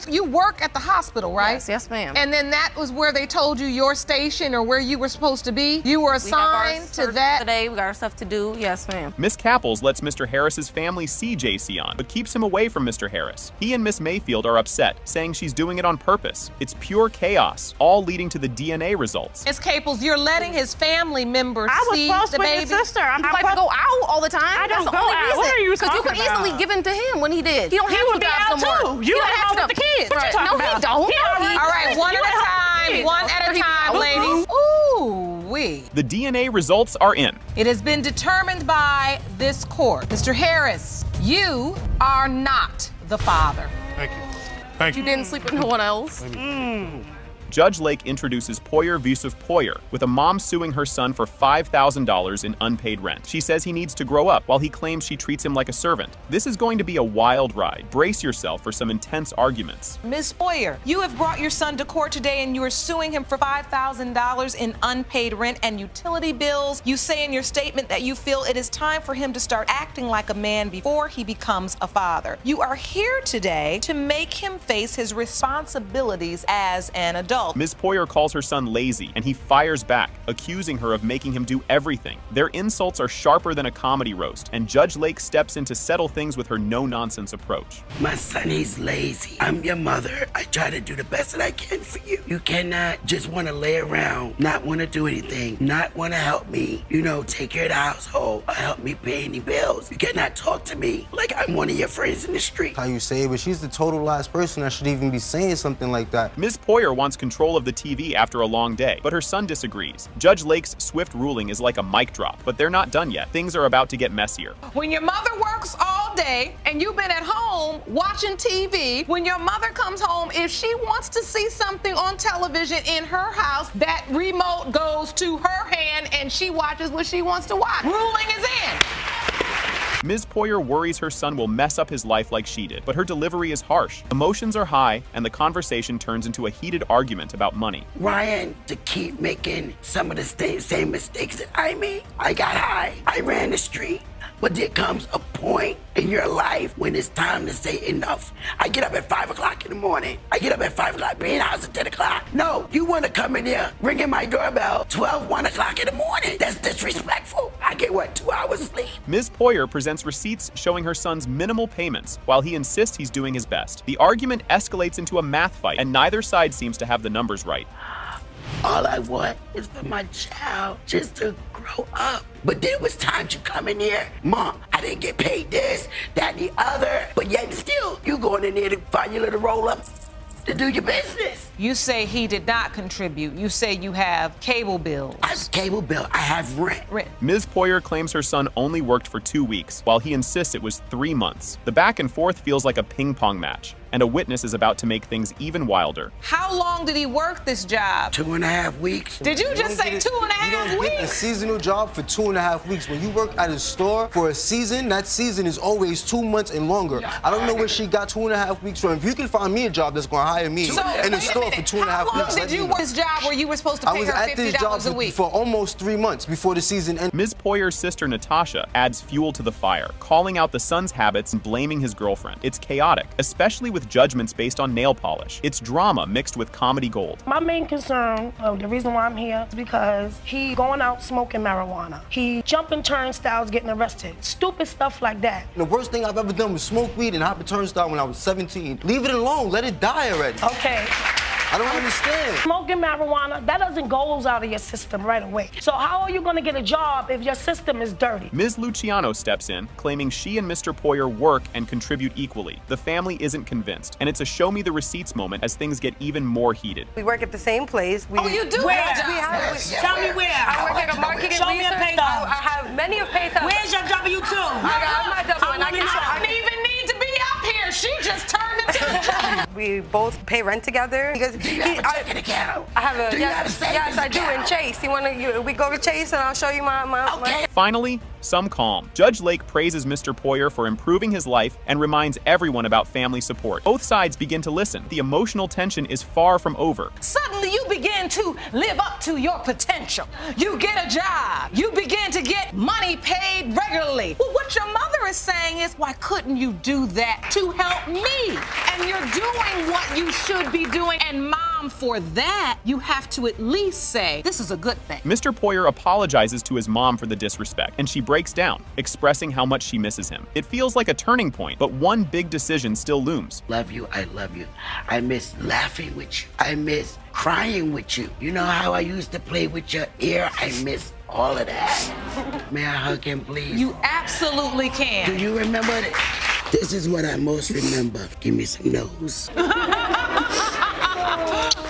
You work at the hospital, right? Yes, ma'am. And then that was where they told you your station or where you were supposed to be? You were assigned to that? Today, we got our stuff to do. Yes, ma'am. Miss Capples lets Mr. Harris's family see JC on, but keeps him away from Mr. Harris. He and Miss Mayfield are upset, saying she's doing it on purpose. It's pure chaos, all leading to the DNA results. Miss Caples, you're letting his family members see close the with baby? his sister. I'm like to go out all the time. I don't That's the go only out. reason. What are you Because you talking could easily about? give in to him when he did. He don't have to would be drive out somewhere. too. You don't at have home to. with the kids. What you Right. talking No, he about? don't. All right, one at a time. One at a time, ladies. Ooh-wee. The DNA results are in. It has been determined by this court. Mr. Harris, you are not the father. Thank you. Thank You didn't sleep with no one else. Judge Lake introduces Poyer vs. Poyer, with a mom suing her son for $5,000 in unpaid rent. She says he needs to grow up, while he claims she treats him like a servant. This is going to be a wild ride. Brace yourself for some intense arguments. Ms. Poyer, you have brought your son to court today and you are suing him for $5,000 in unpaid rent and utility bills. You say in your statement that you feel it is time for him to start acting like a man before he becomes a father. You are here today to make him face his responsibilities as an adult. Ms. Poyer calls her son lazy, and he fires back, accusing her of making him do everything. Their insults are sharper than a comedy roast, and Judge Lake steps in to settle things with her no-nonsense approach. My son, he's lazy. I'm your mother. I try to do the best that I can for you. You cannot just want to lay around, not want to do anything, not want to help me, take care of the household, or help me pay any bills. You cannot talk to me like I'm one of your friends in the street. How you say it, but she's the total last person that should even be saying something like that. Ms. Poyer wants control of the TV after a long day, but her son disagrees. Judge Lake's swift ruling is like a mic drop, but they're not done yet. Things are about to get messier. When your mother works all day and you've been at home watching TV, when your mother comes home, if she wants to see something on television in her house, that remote goes to her hand and she watches what she wants to watch. Ruling is in. Ms. Poyer worries her son will mess up his life like she did, but her delivery is harsh. Emotions are high, and the conversation turns into a heated argument about money. Ryan, to keep making some of the same mistakes that I made, I got high. I ran the street. But there comes a point in your life when it's time to say enough. I get up at 5 o'clock in the morning. I get up at 5 o'clock, be in the house at 10 o'clock. No, you want to come in here ringing my doorbell 12, 1 o'clock in the morning. That's disrespectful. I get, 2 hours sleep? Ms. Poyer presents receipts showing her son's minimal payments while he insists he's doing his best. The argument escalates into a math fight, and neither side seems to have the numbers right. All I want is for my child just to grow up. But then it was time to come in here. Mom, I didn't get paid this, that, and the other. But yet still, you going in there to find your little roll up to do your business. You say he did not contribute. You say you have cable bills. I have cable bill. I have rent. Ms. Poyer claims her son only worked for 2 weeks, while he insists it was 3 months. The back and forth feels like a ping pong match, and a witness is about to make things even wilder. How long did he work this job? 2.5 weeks. Did you just say 2.5 weeks? You get a seasonal job for 2.5 weeks. When you work at a store for a season, that season is always 2 months and longer. I don't know where she got 2.5 weeks from. If you can find me a job that's going to hire me in a store for 2.5 weeks. How long did you work this job where you were supposed to pay her $50 a week? I was at this job for almost 3 months before the season ended. Ms. Poyer's sister Natasha adds fuel to the fire, calling out the son's habits and blaming his girlfriend. It's chaotic, especially with judgments based on nail polish. It's drama mixed with comedy gold. My main concern, the reason why I'm here, is because he going out smoking marijuana. He jumping turnstiles, getting arrested. Stupid stuff like that. The worst thing I've ever done was smoke weed and hop a turnstile when I was 17. Leave it alone. Let it die already. Okay. I don't understand. Smoking marijuana, that doesn't go out of your system right away. So how are you going to get a job if your system is dirty? Ms. Luciano steps in, claiming she and Mr. Poyer work and contribute equally. The family isn't convinced, and it's a show me the receipts moment as things get even more heated. We work at the same place. You do? Where? Tell me where. I work at a marketing Show me a research. pay stub. I have many of pay stubs. Where's your W-2? I got my W, I don't even need to be up here. She just turned it to We both pay rent together because Do you have a checking account? I have a Do you have a savings yes, I do in account? Chase. We go to Chase and I'll show you my Finally, some calm. Judge Lake praises Mr. Poyer for improving his life and reminds everyone about family support. Both sides begin to listen. The emotional tension is far from over. Suddenly you begin to live up to your potential. You get a job. You begin to get money paid regularly. Well, what your mother is saying is, why couldn't you do that to help me? And you're doing what you should be doing. And Mom, for that, you have to at least say, this is a good thing. Mr. Poyer apologizes to his mom for the disrespect, and she breaks down, expressing how much she misses him. It feels like a turning point, but one big decision still looms. Love you, I love you. I miss laughing with you. I miss crying with you. You know how I used to play with your ear? I miss all of that. May I hug him, please? You absolutely can. Do you remember it? This is what I most remember. Give me some nose.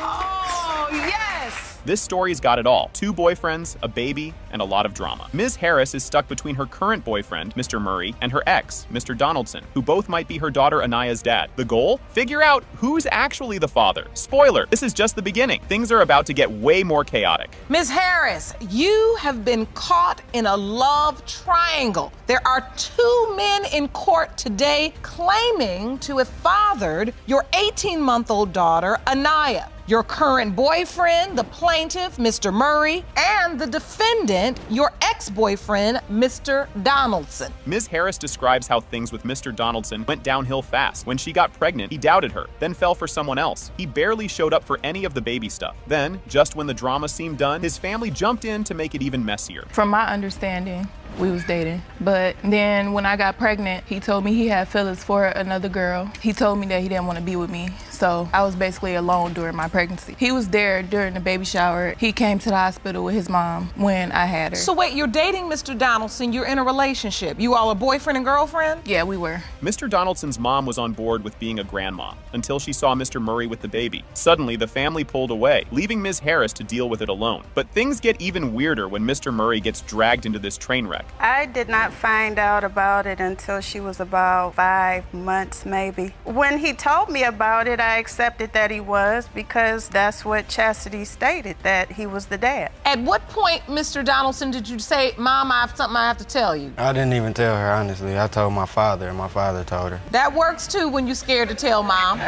Oh, yes! This story's got it all. 2 boyfriends, a baby, and a lot of drama. Ms. Harris is stuck between her current boyfriend, Mr. Murray, and her ex, Mr. Donaldson, who both might be her daughter Anaya's dad. The goal? Figure out who's actually the father. Spoiler, this is just the beginning. Things are about to get way more chaotic. Ms. Harris, you have been caught in a love triangle. There are 2 men in court today claiming to have fathered your 18-month-old daughter, Anaya. Your current boyfriend, the plaintiff, Mr. Murray, and the defendant, your ex-boyfriend, Mr. Donaldson. Ms. Harris describes how things with Mr. Donaldson went downhill fast. When she got pregnant, he doubted her, then fell for someone else. He barely showed up for any of the baby stuff. Then, just when the drama seemed done, his family jumped in to make it even messier. From my understanding, we was dating. But then when I got pregnant, he told me he had feelings for another girl. He told me that he didn't want to be with me. So I was basically alone during my pregnancy. He was there during the baby shower. He came to the hospital with his mom when I had her. So wait, you're dating Mr. Donaldson, you're in a relationship. You all are boyfriend and girlfriend? Yeah, we were. Mr. Donaldson's mom was on board with being a grandma until she saw Mr. Murray with the baby. Suddenly, the family pulled away, leaving Ms. Harris to deal with it alone. But things get even weirder when Mr. Murray gets dragged into this train wreck. I did not find out about it until she was about 5 months, maybe. When he told me about it, I accepted that he was, because that's what Chastity stated, that he was the dad. At what point, Mr. Donaldson, did you say, Mom, I have something I have to tell you? I didn't even tell her, honestly. I told my father, and my father told her. That works too when you're scared to tell Mom.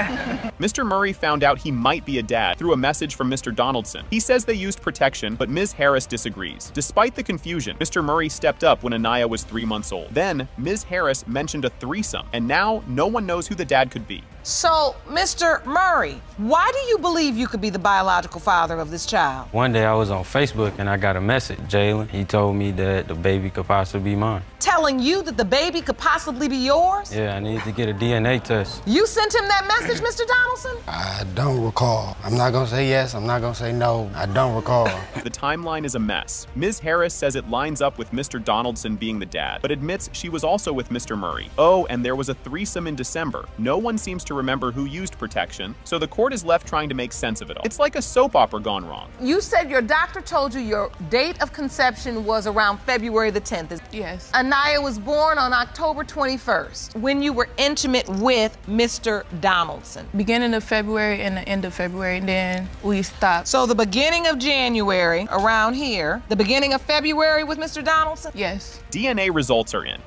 Mr. Murray found out he might be a dad through a message from Mr. Donaldson. He says they used protection, but Ms. Harris disagrees. Despite the confusion, Mr. Murray stepped wrapped up when Anaya was 3 months old. Then, Ms. Harris mentioned a threesome, and now no one knows who the dad could be. So, Mr. Murray, why do you believe you could be the biological father of this child? One day I was on Facebook and I got a message, Jalen. He told me that the baby could possibly be mine. Telling you that the baby could possibly be yours? Yeah, I need to get a DNA test. You sent him that message, Mr. Donaldson? I don't recall. I'm not gonna say yes, I'm not gonna say no. I don't recall. The timeline is a mess. Ms. Harris says it lines up with Mr. Donaldson being the dad, but admits she was also with Mr. Murray. Oh, and there was a threesome in December. No one seems to remember who used protection, so the court is left trying to make sense of it all. It's like a soap opera gone wrong. You said your doctor told you your date of conception was around February the 10th. Yes. Anaya was born on October 21st, when you were intimate with Mr. Donaldson. Beginning of February and the end of February, and then we stopped. So the beginning of January, around here, the beginning of February with Mr. Donaldson? Yes. DNA results are in.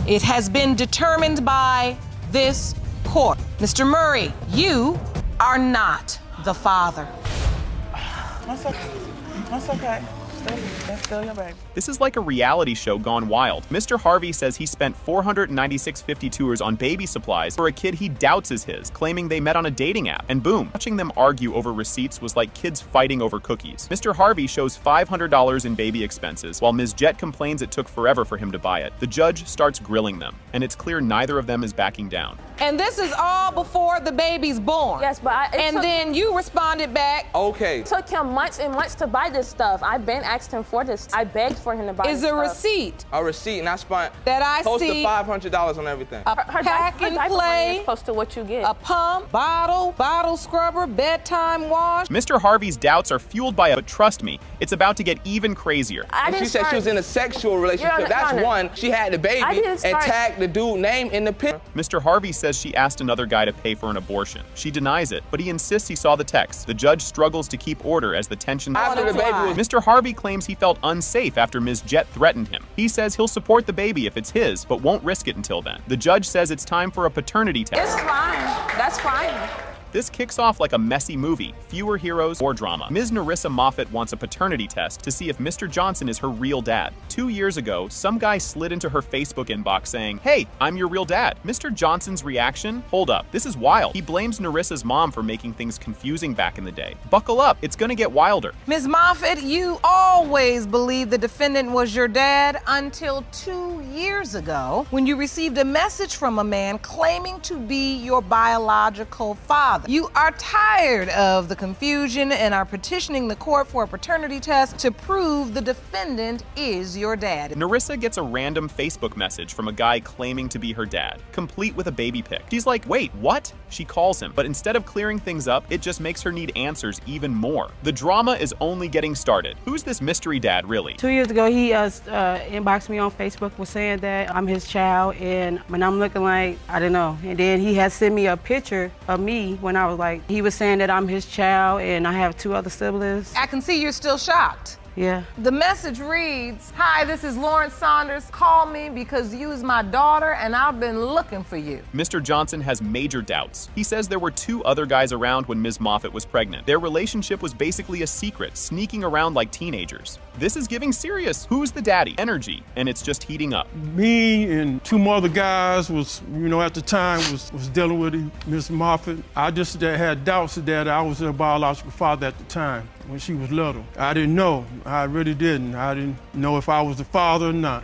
It has been determined by this court. Mr. Murray, you are not the father. That's okay. That's okay. That's still your baby. This is like a reality show gone wild. Mr. Harvey says he spent $496.52 on baby supplies for a kid he doubts is his, claiming they met on a dating app. And boom, watching them argue over receipts was like kids fighting over cookies. Mr. Harvey shows $500 in baby expenses, while Ms. Jett complains it took forever for him to buy it. The judge starts grilling them, and it's clear neither of them is backing down. And this is all before the baby's born. Yes, but then you responded back. Okay. It took him months and months to buy this stuff. I've been asked him for this. I begged for him to buy Is this a stuff. receipt A receipt, and I spent that I close see to $500 on everything. a pack and play, close to what you get. a pump, bottle scrubber, bedtime wash. Mr. Harvey's doubts are fueled by but trust me, it's about to get even crazier. And she said she was in a sexual relationship. That's one. She had the baby and tagged the dude's name in the picture. Mr. Harvey says she asked another guy to pay for an abortion. She denies it, but he insists he saw the text. The judge struggles to keep order as the tension. After the baby was Mr. Harvey claims he felt unsafe after Ms. Jett threatened him. He says he'll support the baby if it's his, but won't risk it until then. The judge says it's time for a paternity test. It's fine. That's fine. This kicks off like a messy movie. Fewer heroes, more drama. Ms. Narissa Moffett wants a paternity test to see if Mr. Johnson is her real dad. 2 years ago, some guy slid into her Facebook inbox saying, "Hey, I'm your real dad." Mr. Johnson's reaction? Hold up, this is wild. He blames Narissa's mom for making things confusing back in the day. Buckle up, it's gonna get wilder. Ms. Moffett, you always believed the defendant was your dad until 2 years ago when you received a message from a man claiming to be your biological father. You are tired of the confusion and are petitioning the court for a paternity test to prove the defendant is your dad. Narissa gets a random Facebook message from a guy claiming to be her dad, complete with a baby pic. She's like, wait, what? She calls him, but instead of clearing things up, it just makes her need answers even more. The drama is only getting started. Who's this mystery dad, really? 2 years ago, he inboxed me on Facebook, was saying that I'm his child, and when I'm looking like, I don't know. And then he had sent me a picture of me when I was like, he was saying that I'm his child and I have 2 other siblings. I can see you're still shocked. Yeah. The message reads, "Hi, this is Lawrence Saunders. Call me because you is my daughter and I've been looking for you." Mr. Johnson has major doubts. He says there were 2 other guys around when Ms. Moffett was pregnant. Their relationship was basically a secret, sneaking around like teenagers. This is giving serious "who's the daddy" energy, and it's just heating up. Me and 2 more other guys was, at the time was dealing with Ms. Moffett. I just had doubts that I was her biological father at the time when she was little. I didn't know. I really didn't. I didn't know if I was the father or not,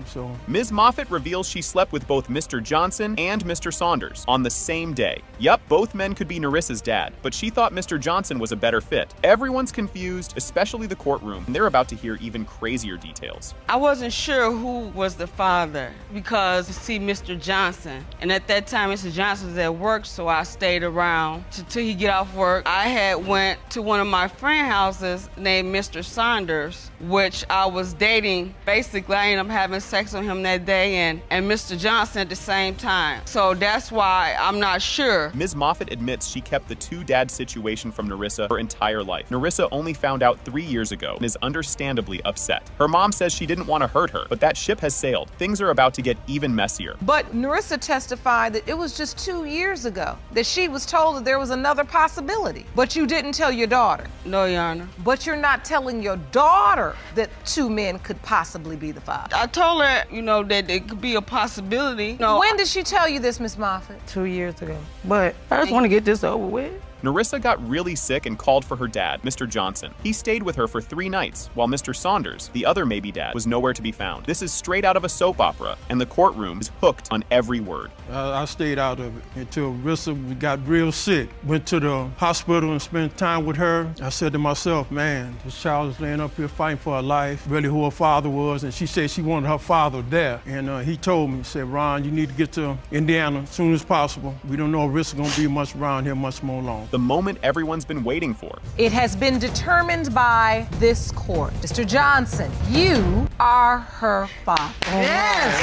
so. Ms. Moffett reveals she slept with both Mr. Johnson and Mr. Saunders on the same day. Yup, both men could be Narissa's dad, but she thought Mr. Johnson was a better fit. Everyone's confused, especially the courtroom, and they're about to hear even crazier details. I wasn't sure who was the father because I see Mr. Johnson, and at that time Mr. Johnson was at work, so I stayed around till he get off work. I had went to one of my friend houses named Mr. Saunders, which I was dating. Basically, I ended up having sex with him that day and Mr. Johnson at the same time. So that's why I'm not sure. Ms. Moffett admits she kept the 2-dad situation from Narissa her entire life. Narissa only found out 3 years ago and is understandably upset. Her mom says she didn't want to hurt her, but that ship has sailed. Things are about to get even messier. But Narissa testified that it was just 2 years ago that she was told that there was another possibility, but you didn't tell your daughter. No, Your Honor. But you're not telling your daughter that 2 men could possibly be the father. I told her, that it could be a possibility. No. When did she tell you this, Miss Moffett? 2 years ago. But I just want to get this over with. Narissa got really sick and called for her dad, Mr. Johnson. He stayed with her for 3 nights, while Mr. Saunders, the other maybe dad, was nowhere to be found. This is straight out of a soap opera, and the courtroom is hooked on every word. I stayed out of it until Narissa got real sick. Went to the hospital and spent time with her. I said to myself, man, this child is laying up here fighting for her life, really who her father was, and she said she wanted her father there. And he told me, he said, Ron, you need to get to Indiana as soon as possible. We don't know if Narissa's gonna be much around here much more long. The moment everyone's been waiting for. It has been determined by this court. Mr. Johnson, you are her father. Yes!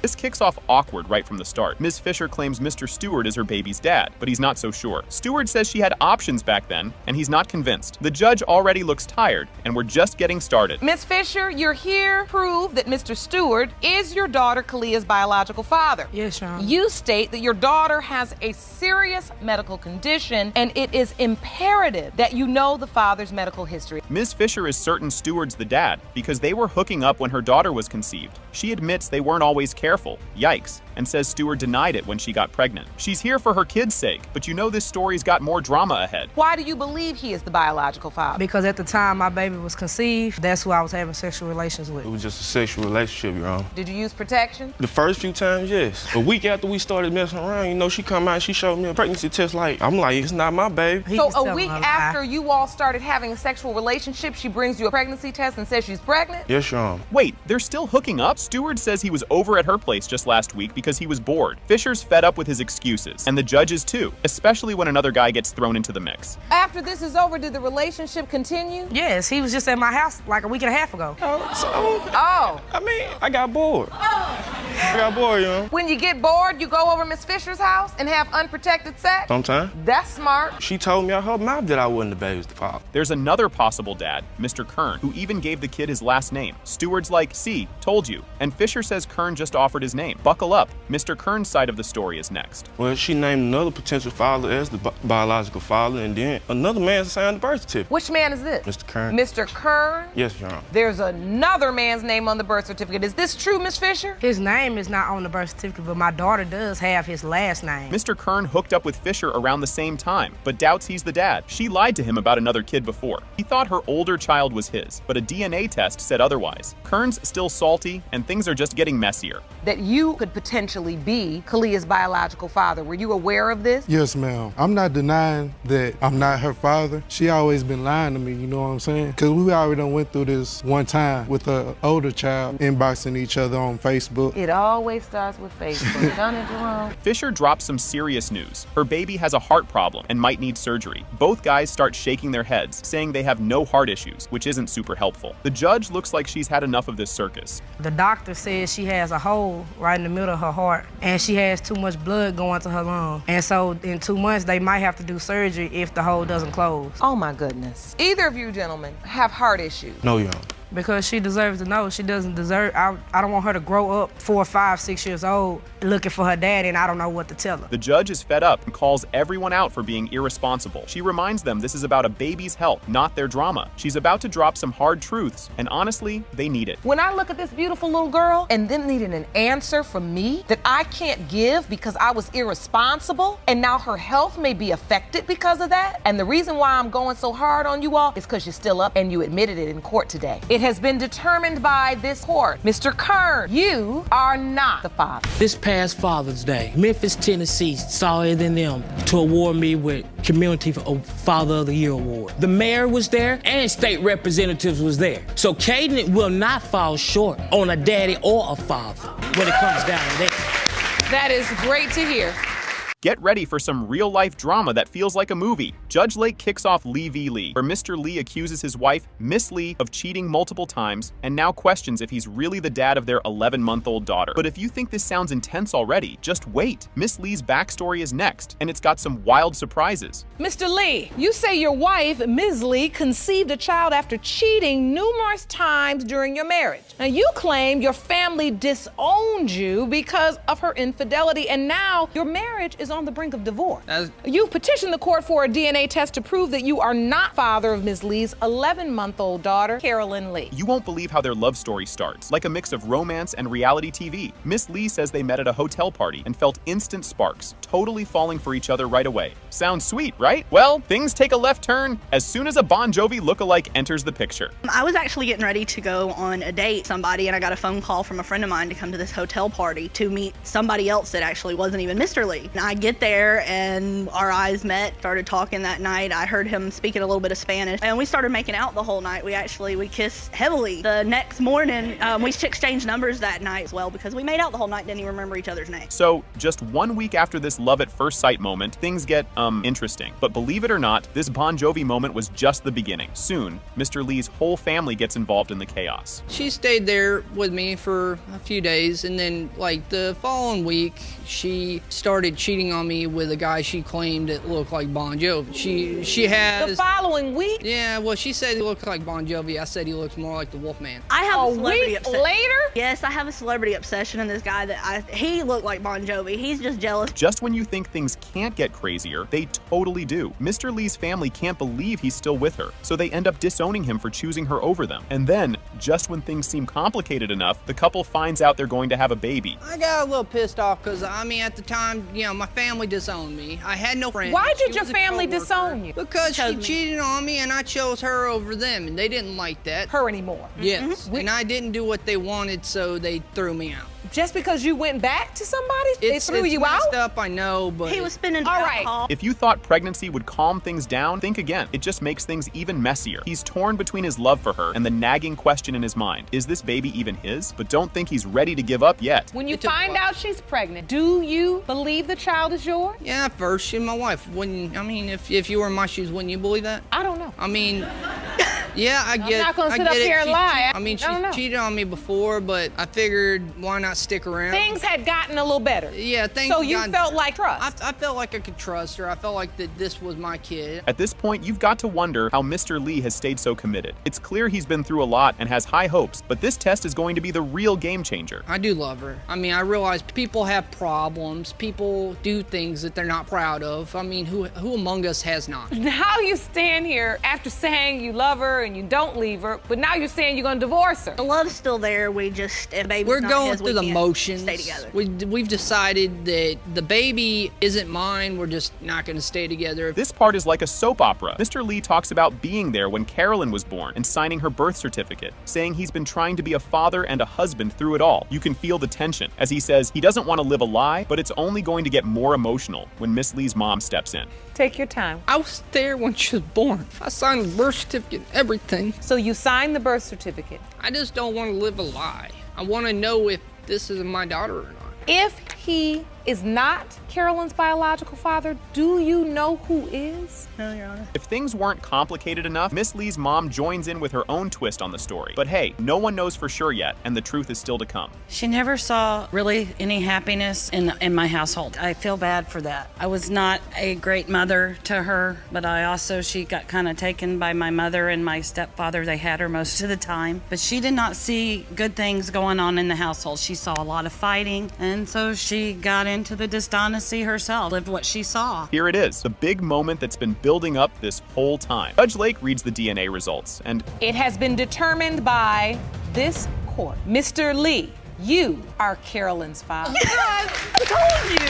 This kicks off awkward right from the start. Ms. Fisher claims Mr. Stewart is her baby's dad, but he's not so sure. Stewart says she had options back then, and he's not convinced. The judge already looks tired, and we're just getting started. Ms. Fisher, you're here to prove that Mr. Stewart is your daughter Kalia's biological father. Yes, Your Honor. You state that your daughter has a serious medical condition, and it is imperative that you know the father's medical history. Ms. Fisher is certain Stewart's the dad because they were hooking up when her daughter was conceived. She admits they weren't always careful. Yikes. And says Stewart denied it when she got pregnant. She's here for her kid's sake, but you know this story's got more drama ahead. Why do you believe he is the biological father? Because at the time my baby was conceived, that's who I was having sexual relations with. It was just a sexual relationship, Your Honor. Did you use protection? The first few times, yes. A week after we started messing around, she come out and she showed me a pregnancy test. I'm like, it's not my baby. So a week after you all started having a sexual relationship, she brings you a pregnancy test and says she's pregnant? Yes, Your Honor. Wait, they're still hooking up? Stewart says he was over at her place just last week because he was bored. Fisher's fed up with his excuses, and the judge is too, especially when another guy gets thrown into the mix. After this is over, did the relationship continue? Yes, he was just at my house like a week and a half ago. I got bored. I got bored, When you get bored, you go over Miss Fisher's house and have unprotected sex? Sometimes. That's smart. She told me out her mouth that I wasn't the baby's father. There's another possible dad, Mr. Kern, who even gave the kid his last name. Stewart's like, see, told you. And Fisher says Kern just offered his name. Buckle up. Mr. Kern's side of the story is next. Well, she named another potential father as the biological father, and then another man signed the birth certificate. Which man is this? Mr. Kern. Mr. Kern? Yes, Your Honor. There's another man's name on the birth certificate. Is this true, Miss Fisher? His name is not on the birth certificate, but my daughter does have his last name. Mr. Kern hooked up with Fisher around the same time, but doubts he's the dad. She lied to him about another kid before. He thought her older child was his, but a DNA test said otherwise. Kern's still salty, and things are just getting messier. That you could potentially be Kalia's biological father. Were you aware of this? Yes, ma'am. I'm not denying that I'm not her father. She always been lying to me, you know what I'm saying? Because we already done went through this one time with an older child inboxing each other on Facebook. It always starts with Facebook, don't it, Jerome? Fisher drops some serious news. Her baby has a heart problem and might need surgery. Both guys start shaking their heads, saying they have no heart issues, which isn't super helpful. The judge looks like she's had enough of this circus. The doctor says she has a hole right in the middle of her heart, and she has too much blood going to her lung. And so in 2 months, they might have to do surgery if the hole doesn't close. Oh my goodness. Either of you gentlemen have heart issues? No, Your Honor. Because she deserves to know. She doesn't deserve, I don't want her to grow up 4, 5, 6 years old looking for her daddy and I don't know what to tell her. The judge is fed up and calls everyone out for being irresponsible. She reminds them this is about a baby's health, not their drama. She's about to drop some hard truths, and honestly, they need it. When I look at this beautiful little girl and then needing an answer from me that I can't give because I was irresponsible, and now her health may be affected because of that, and the reason why I'm going so hard on you all is because you're still up and you admitted it in court today. It has been determined by this court. Mr. Kern, you are not the father. This past Father's Day, Memphis, Tennessee saw it in them to award me with Community Father of the Year award. The mayor was there and state representatives was there. So Caden will not fall short on a daddy or a father when it comes down to that. That is great to hear. Get ready for some real-life drama that feels like a movie. Judge Lake kicks off Lee v. Lee, where Mr. Lee accuses his wife, Miss Lee, of cheating multiple times and now questions if he's really the dad of their 11-month-old daughter. But if you think this sounds intense already, just wait. Miss Lee's backstory is next, and it's got some wild surprises. Mr. Lee, you say your wife, Ms. Lee, conceived a child after cheating numerous times during your marriage. Now, you claim your family disowned you because of her infidelity, and now your marriage is is on the brink of divorce. You've petitioned the court for a DNA test to prove that you are not father of Ms. Lee's 11-month-old daughter, Carolyn Lee. You won't believe how their love story starts, like a mix of romance and reality TV. Miss Lee says they met at a hotel party and felt instant sparks, totally falling for each other right away. Sounds sweet, right? Well, things take a left turn as soon as a Bon Jovi lookalike enters the picture. I was actually getting ready to go on a date with somebody, and I got a phone call from a friend of mine to come to this hotel party to meet somebody else that actually wasn't even Mr. Lee. And I get there and our eyes met, started talking that night. I heard him speaking a little bit of Spanish, and we started making out the whole night. We kissed heavily. The next morning, we exchanged numbers that night as well because we made out the whole night, didn't even remember each other's names. So, just 1 week after this love at first sight moment, things get, interesting. But believe it or not, this Bon Jovi moment was just the beginning. Soon, Mr. Lee's whole family gets involved in the chaos. She stayed there with me for a few days, and then, like, the following week, she started cheating on me with a guy she claimed that looked like Bon Jovi. She has... The following week? Yeah, well, she said he looked like Bon Jovi. I said he looks more like the Wolfman. I have a celebrity week obsession. later? Yes, I have a celebrity obsession in this guy he looked like Bon Jovi. He's just jealous. Just when you think things can't get crazier, they totally do. Mr. Lee's family can't believe he's still with her, so they end up disowning him for choosing her over them. And then, just when things seem complicated enough, the couple finds out they're going to have a baby. I got a little pissed off because, I mean, at the time, you know, my family disowned me. I had no friends. Why did your family disown you? Because she cheated on me and I chose her over them, and they didn't like that. Her anymore? Yes, and I didn't do what they wanted, so they threw me out. Just because you went back to somebody, they threw you out? It's messed up, I know, but... He was spending alcohol. If you thought pregnancy would calm things down, think again. It just makes things even messier. He's torn between his love for her and the nagging question in his mind. Is this baby even his? But don't think he's ready to give up yet. When you find out she's pregnant, do you believe the child is yours? Yeah, at first, she's my wife. Wouldn't, I mean, if you were in my shoes, wouldn't you believe that? I don't know. I mean... Yeah, I get it. I'm not going to sit up here and lie. I mean, she cheated on me before, but I figured why not stick around? Things had gotten a little better. Yeah, things So you felt like trust? I felt like I could trust her. I felt like that this was my kid. At this point, you've got to wonder how Mr. Lee has stayed so committed. It's clear he's been through a lot and has high hopes, but this test is going to be the real game changer. I do love her. I mean, I realize people have problems. People do things that they're not proud of. I mean, who among us has not? Now you stand here after saying you love her and you don't leave her, but now you're saying you're going to divorce her. The love's still there. We just, if baby's We're not going his, through the can't motions. Stay together. We've decided that the baby isn't mine. We're just not going to stay together. This part is like a soap opera. Mr. Lee talks about being there when Carolyn was born and signing her birth certificate, saying he's been trying to be a father and a husband through it all. You can feel the tension as he says he doesn't want to live a lie, but it's only going to get more emotional when Miss Lee's mom steps in. Take your time. I was there when she was born. I signed the birth certificate, everything. So you signed the birth certificate? I just don't want to live a lie. I want to know if this is my daughter or not. If he is not Carolyn's biological father, do you know who is? No, Your Honor. If things weren't complicated enough, Miss Lee's mom joins in with her own twist on the story. But hey, no one knows for sure yet, and the truth is still to come. She never saw really any happiness in my household. I feel bad for that. I was not a great mother to her, but she got kind of taken by my mother and my stepfather. They had her most of the time. But she did not see good things going on in the household. She saw a lot of fighting, and so she got into the dishonesty herself, lived what she saw. Here it is, the big moment that's been building up this whole time. Judge Lake reads the DNA results, and it has been determined by this court. Mr. Lee, you are Carolyn's father. I told you.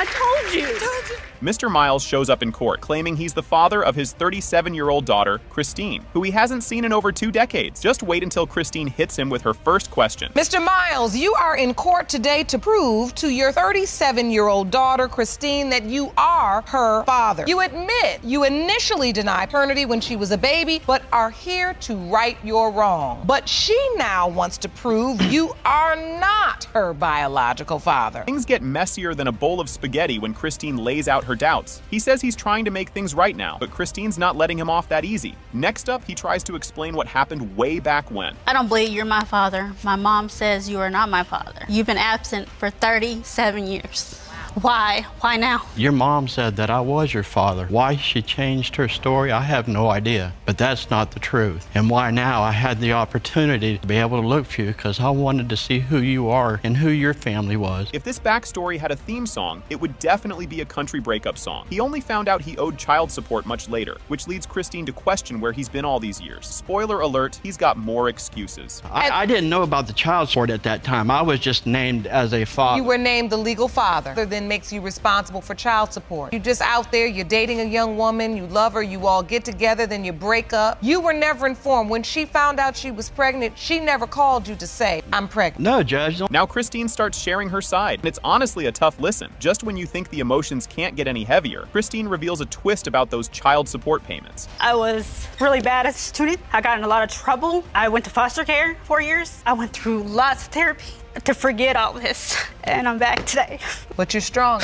I told you. Mr. Miles shows up in court, claiming he's the father of his 37-year-old daughter, Christine, who he hasn't seen in over 2 decades. Just wait until Christine hits him with her first question. Mr. Miles, you are in court today to prove to your 37-year-old daughter, Christine, that you are her father. You admit you initially denied paternity when she was a baby, but are here to right your wrong. But she now wants to prove you are not her biological father. Things get messier than a bowl of spaghetti when Christine lays out her doubts. He says he's trying to make things right now, but Christine's not letting him off that easy. Next up, he tries to explain what happened way back when. I don't believe you're my father. My mom says you are not my father. You've been absent for 37 years. Why? Why now? Your mom said that I was your father. Why she changed her story, I have no idea. But that's not the truth. And why now I had the opportunity to be able to look for you because I wanted to see who you are and who your family was. If this backstory had a theme song, it would definitely be a country breakup song. He only found out he owed child support much later, which leads Christine to question where he's been all these years. Spoiler alert, he's got more excuses. I didn't know about the child support at that time. I was just named as a father. You were named the legal father, then makes you responsible for child support. You're just out there, you're dating a young woman, you love her, you all get together, then you break up. You were never informed. When she found out she was pregnant, she never called you to say, I'm pregnant. No, Judge. Now Christine starts sharing her side, and it's honestly a tough listen. Just when you think the emotions can't get any heavier, Christine reveals a twist about those child support payments. I was really bad as a student. I got in a lot of trouble. I went to foster care 4 years. I went through lots of therapy to forget all this, and I'm back today. But you're strong,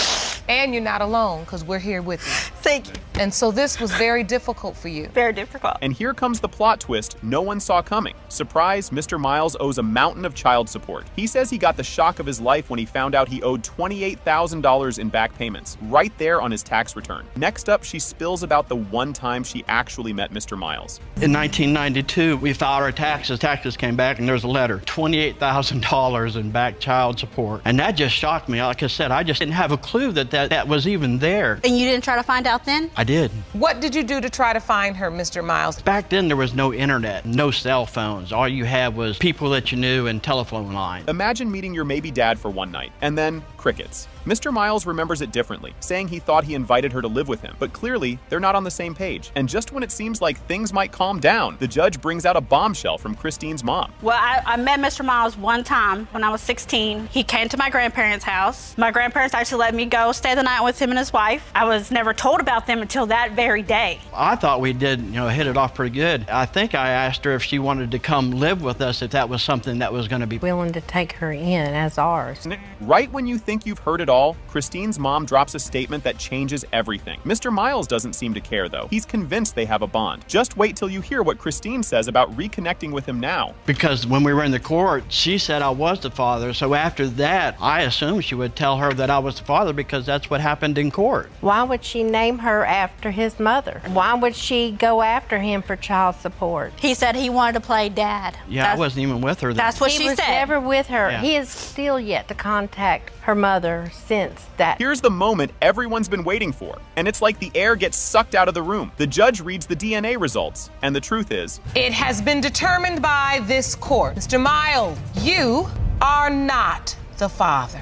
and you're not alone, because we're here with you. Thank you. And so this was very difficult for you. Very difficult. And here comes the plot twist no one saw coming. Surprise, Mr. Miles owes a mountain of child support. He says he got the shock of his life when he found out he owed $28,000 in back payments, right there on his tax return. Next up, she spills about the one time she actually met Mr. Miles. In 1992, we filed our taxes. Taxes came back, and there's a letter, $28,000 in back child support. And that just shocked me. Like I said, I just didn't have a clue that was even there. And you didn't try to find out then? I did. What did you do to try to find her, Mr. Miles? Back then, there was no internet, no cell phones. All you had was people that you knew and telephone lines. Imagine meeting your maybe dad for one night, and then crickets. Mr. Miles remembers it differently, saying he thought he invited her to live with him, but clearly they're not on the same page. And just when it seems like things might calm down, the judge brings out a bombshell from Christine's mom. Well, I met Mr. Miles one time when I was 16. He came to my grandparents' house. My grandparents actually let me go stay the night with him and his wife. I was never told about them until that very day. I thought we did, hit it off pretty good. I think I asked her if she wanted to come live with us, if that was something that was going to be willing to take her in as ours. Right when you think you've heard it all, Christine's mom drops a statement that changes everything. Mr. Miles doesn't seem to care, though. He's convinced they have a bond. Just wait till you hear what Christine says about reconnecting with him now. Because when we were in the court, she said I was the father. So after that, I assumed she would tell her that I was the father because that's what happened in court. Why would she name her after his mother? Why would she go after him for child support? He said he wanted to play dad. Yeah, I wasn't even with her then. That's what she said. He was never with her. Yeah. He is still yet to contact her mother since that. Here's the moment everyone's been waiting for, and it's like the air gets sucked out of the room. The judge reads the DNA results, and the truth is, it has been determined by this court. Mr. Miles, you are not the father.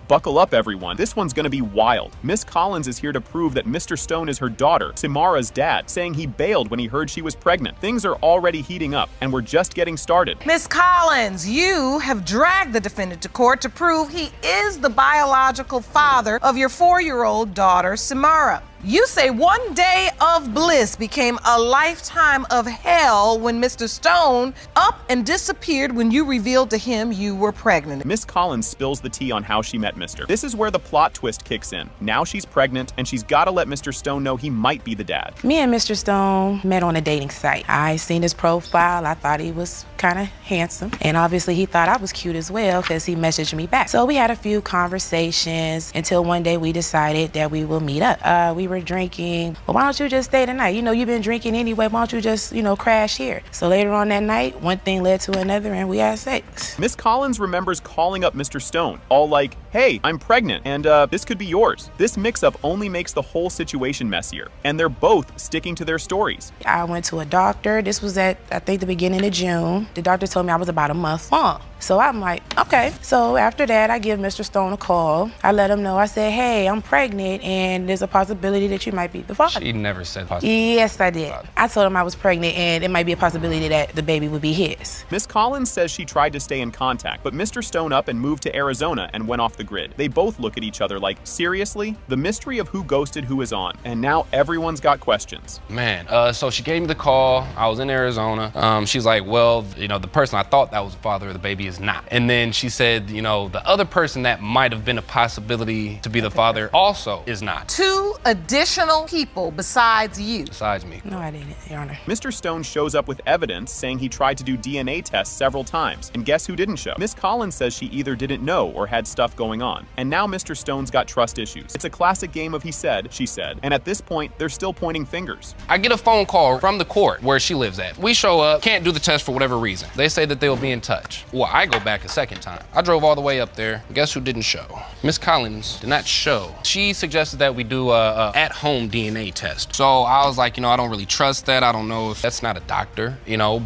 Buckle up, everyone. This one's gonna be wild. Miss Collins is here to prove that Mr. Stone is her daughter, Samara's dad, saying he bailed when he heard she was pregnant. Things are already heating up, and we're just getting started. Miss Collins, you have dragged the defendant to court to prove he is the biological father of your 4-year-old daughter, Samara. You say one day of bliss became a lifetime of hell when Mr. Stone up and disappeared when you revealed to him you were pregnant. Miss Collins spills the tea on how she met Mr. This is where the plot twist kicks in. Now she's pregnant, and she's gotta let Mr. Stone know he might be the dad. Me and Mr. Stone met on a dating site. I seen his profile. I thought he was kind of handsome, and obviously he thought I was cute as well because he messaged me back. So we had a few conversations until one day we decided that we will meet up. We were drinking. Well, why don't you just stay the night? You've been drinking anyway. Why don't you just, crash here? So later on that night, one thing led to another, and we had sex. Miss Collins remembers calling up Mr. Stone, all like, hey, I'm pregnant, and this could be yours. This mix-up only makes the whole situation messier, and they're both sticking to their stories. I went to a doctor. This was at, I think, the beginning of June. The doctor told me I was about a month long. So I'm like, okay. So after that, I give Mr. Stone a call. I let him know. I said, hey, I'm pregnant, and there's a possibility that you might be the father. She never said possibility. Yes, I did. I told him I was pregnant, and it might be a possibility that the baby would be his. Miss Collins says she tried to stay in contact, but Mr. Stone up and moved to Arizona and went off the grid. They both look at each other like, seriously? The mystery of who ghosted who is on, and now everyone's got questions. Man, so she gave me the call. I was in Arizona. She's like, well, the person I thought that was the father of the baby is not. And then she said, the other person that might have been a possibility to be the father also is not. 2 additional people besides you? Besides me. No, I didn't, Your Honor. Mr. Stone shows up with evidence saying he tried to do DNA tests several times. And guess who didn't show? Miss Collins says she either didn't know or had stuff going on. And now Mr. Stone's got trust issues. It's a classic game of he said, she said. And at this point, they're still pointing fingers. I get a phone call from the court where she lives at. We show up, can't do the test for whatever reason. They say that they'll be in touch. Well, I go back a second time. I drove all the way up there. Guess who didn't show? Miss Collins did not show. She suggested that we do a at-home DNA test. So I was like, I don't really trust that. I don't know if that's not a doctor,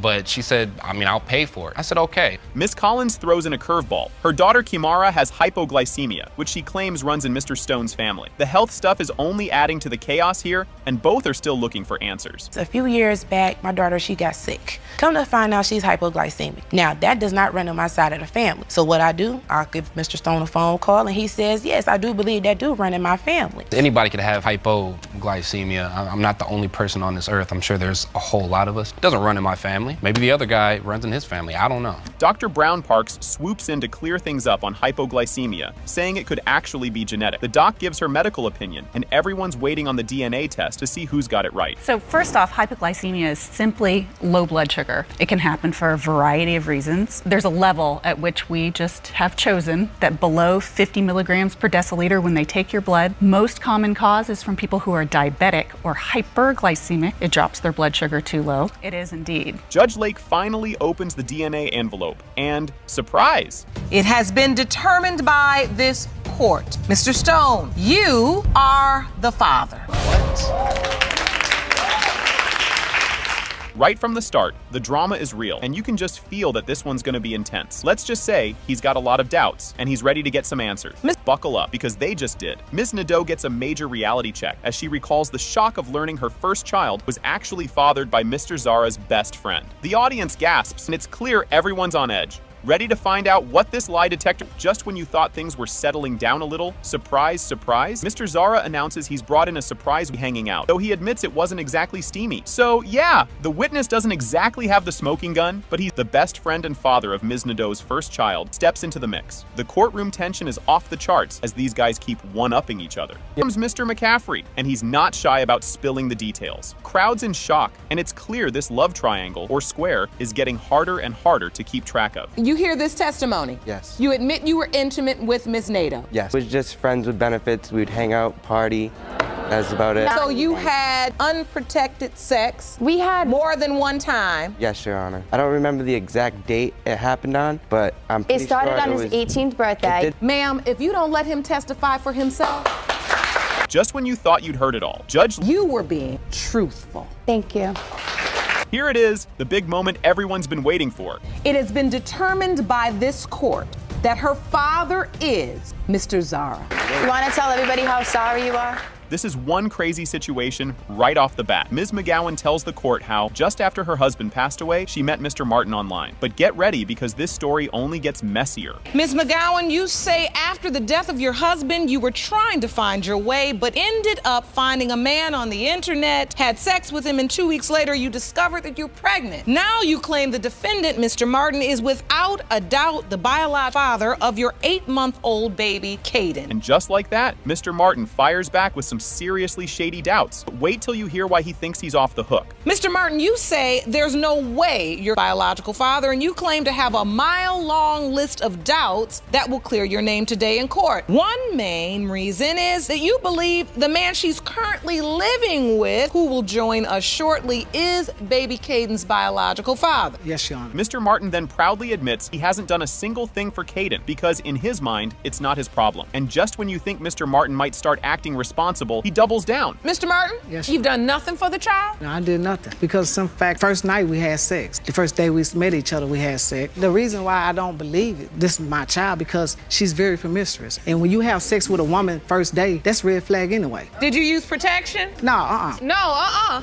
but she said, I'll pay for it. I said, okay. Miss Collins throws in a curveball. Her daughter Kimara has hypoglycemia, which she claims runs in Mr. Stone's family. The health stuff is only adding to the chaos here, and both are still looking for answers. A few years back, my daughter, she got sick. Come to find out she's hypoglycemic. Now, that does not run on my side of the family. So what I do, I'll give Mr. Stone a phone call, and he says, yes, I do believe that do run in my family. Anybody could have hypoglycemia. I'm not the only person on this earth. I'm sure there's a whole lot of us. It doesn't run in my family. Maybe the other guy runs in his family. I don't know. Dr. Brown Parks swoops in to clear things up on hypoglycemia, saying it could actually be genetic. The doc gives her medical opinion, and everyone's waiting on the DNA test to see who's got it right. So first off, hypoglycemia is simply low blood sugar. It can happen for a variety of reasons. There's a level at which we just have chosen that below 50 milligrams per deciliter when they take your blood. Most common cause is from people who are diabetic or hyperglycemic. It drops their blood sugar too low. It is indeed. Judge Lake finally opens the DNA envelope, and surprise! It has been determined by this court. Mr. Stone, you are the father. Right from the start, the drama is real, and you can just feel that this one's gonna be intense. Let's just say he's got a lot of doubts, and he's ready to get some answers. Buckle up, because they just did. Ms. Nadeau gets a major reality check as she recalls the shock of learning her first child was actually fathered by Mr. Zara's best friend. The audience gasps, and it's clear everyone's on edge. Ready to find out what this lie detector, just when you thought things were settling down a little, surprise, surprise, Mr. Zara announces he's brought in a surprise hanging out, though he admits it wasn't exactly steamy. So yeah, the witness doesn't exactly have the smoking gun, but he's the best friend and father of Ms. Nadeau's first child, steps into the mix. The courtroom tension is off the charts as these guys keep one-upping each other. Here comes Mr. McCaffrey, and he's not shy about spilling the details. Crowd's in shock, and it's clear this love triangle, or square, is getting harder and harder to keep track of. You hear this testimony? Yes. You admit you were intimate with Ms. Nadeau? Yes. We're just friends with benefits. We'd hang out, party. That's about it. So you had unprotected sex? We had more than one time? Yes, Your Honor. I don't remember the exact date it happened on, but I'm pretty It started sure on his 18th birthday. Ma'am, if you don't let him testify for himself. Just when you thought you'd heard it all, You were being truthful. Thank you. Here it is, the big moment everyone's been waiting for. It has been determined by this court that her father is Mr. Zara. You want to tell everybody how sorry you are? This is one crazy situation right off the bat. Ms. McGowan tells the court how, just after her husband passed away, she met Mr. Martin online. But get ready, because this story only gets messier. Ms. McGowan, you say after the death of your husband, you were trying to find your way, but ended up finding a man on the internet, had sex with him, and 2 weeks later, you discovered that you're pregnant. Now you claim the defendant, Mr. Martin, is without a doubt the biological father of your 8-month-old baby, Caden. And just like that, Mr. Martin fires back with some seriously shady doubts. Wait till you hear why he thinks he's off the hook. Mr. Martin, you say there's no way you're biological father, and you claim to have a mile-long list of doubts that will clear your name today in court. One main reason is that you believe the man she's currently living with, who will join us shortly, is baby Caden's biological father. Yes, Your Honor. Mr. Martin then proudly admits he hasn't done a single thing for Caden because in his mind, it's not his problem. And just when you think Mr. Martin might start acting responsible, he doubles down. Mr. Martin, yes, you've done nothing for the child? No, I did nothing. Because first night we had sex. The first day we met each other, we had sex. The reason why I don't believe it, this is my child, because she's very promiscuous. And when you have sex with a woman first day, that's red flag anyway. Did you use protection? No, No,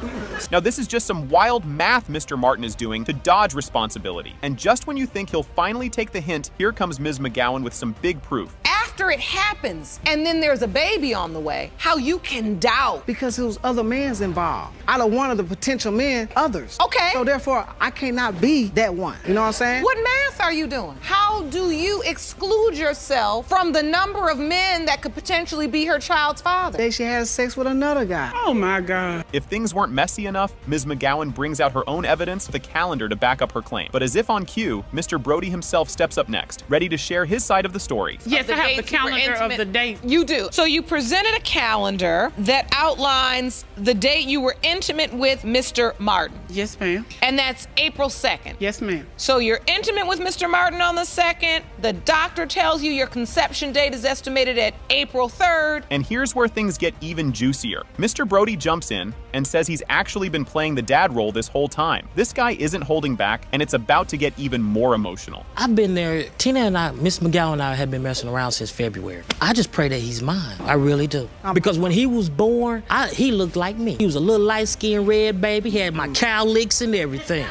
Now this is just some wild math Mr. Martin is doing to dodge responsibility. And just when you think he'll finally take the hint, here comes Ms. McGowan with some big proof. After after it happens and then there's a baby on the way, how you can doubt. Because there was other men involved. Out of one of the potential men, others. Okay. So therefore, I cannot be that one. You know what I'm saying? What math are you doing? How do you exclude yourself from the number of men that could potentially be her child's father? She had sex with another guy. Oh my God. If things weren't messy enough, Ms. McGowan brings out her own evidence with a calendar to back up her claim. But as if on cue, Mr. Brody himself steps up next, ready to share his side of the story. Yes, I have the calendar of the date. You do. So you presented a calendar that outlines the date you were intimate with Mr. Martin. Yes, ma'am. And that's April 2nd. Yes, ma'am. So you're intimate with Mr. Martin on the 2nd. The doctor tells you your conception date is estimated at April 3rd. And here's where things get even juicier. Mr. Brody jumps in and says he's actually been playing the dad role this whole time. This guy isn't holding back, and it's about to get even more emotional. I've been there. Tina and I, Miss McGowan and I have been messing around since February. I just pray that he's mine. I really do. Because when he was born, he looked like me. He was a little light-skinned red baby. He had my cow licks and everything.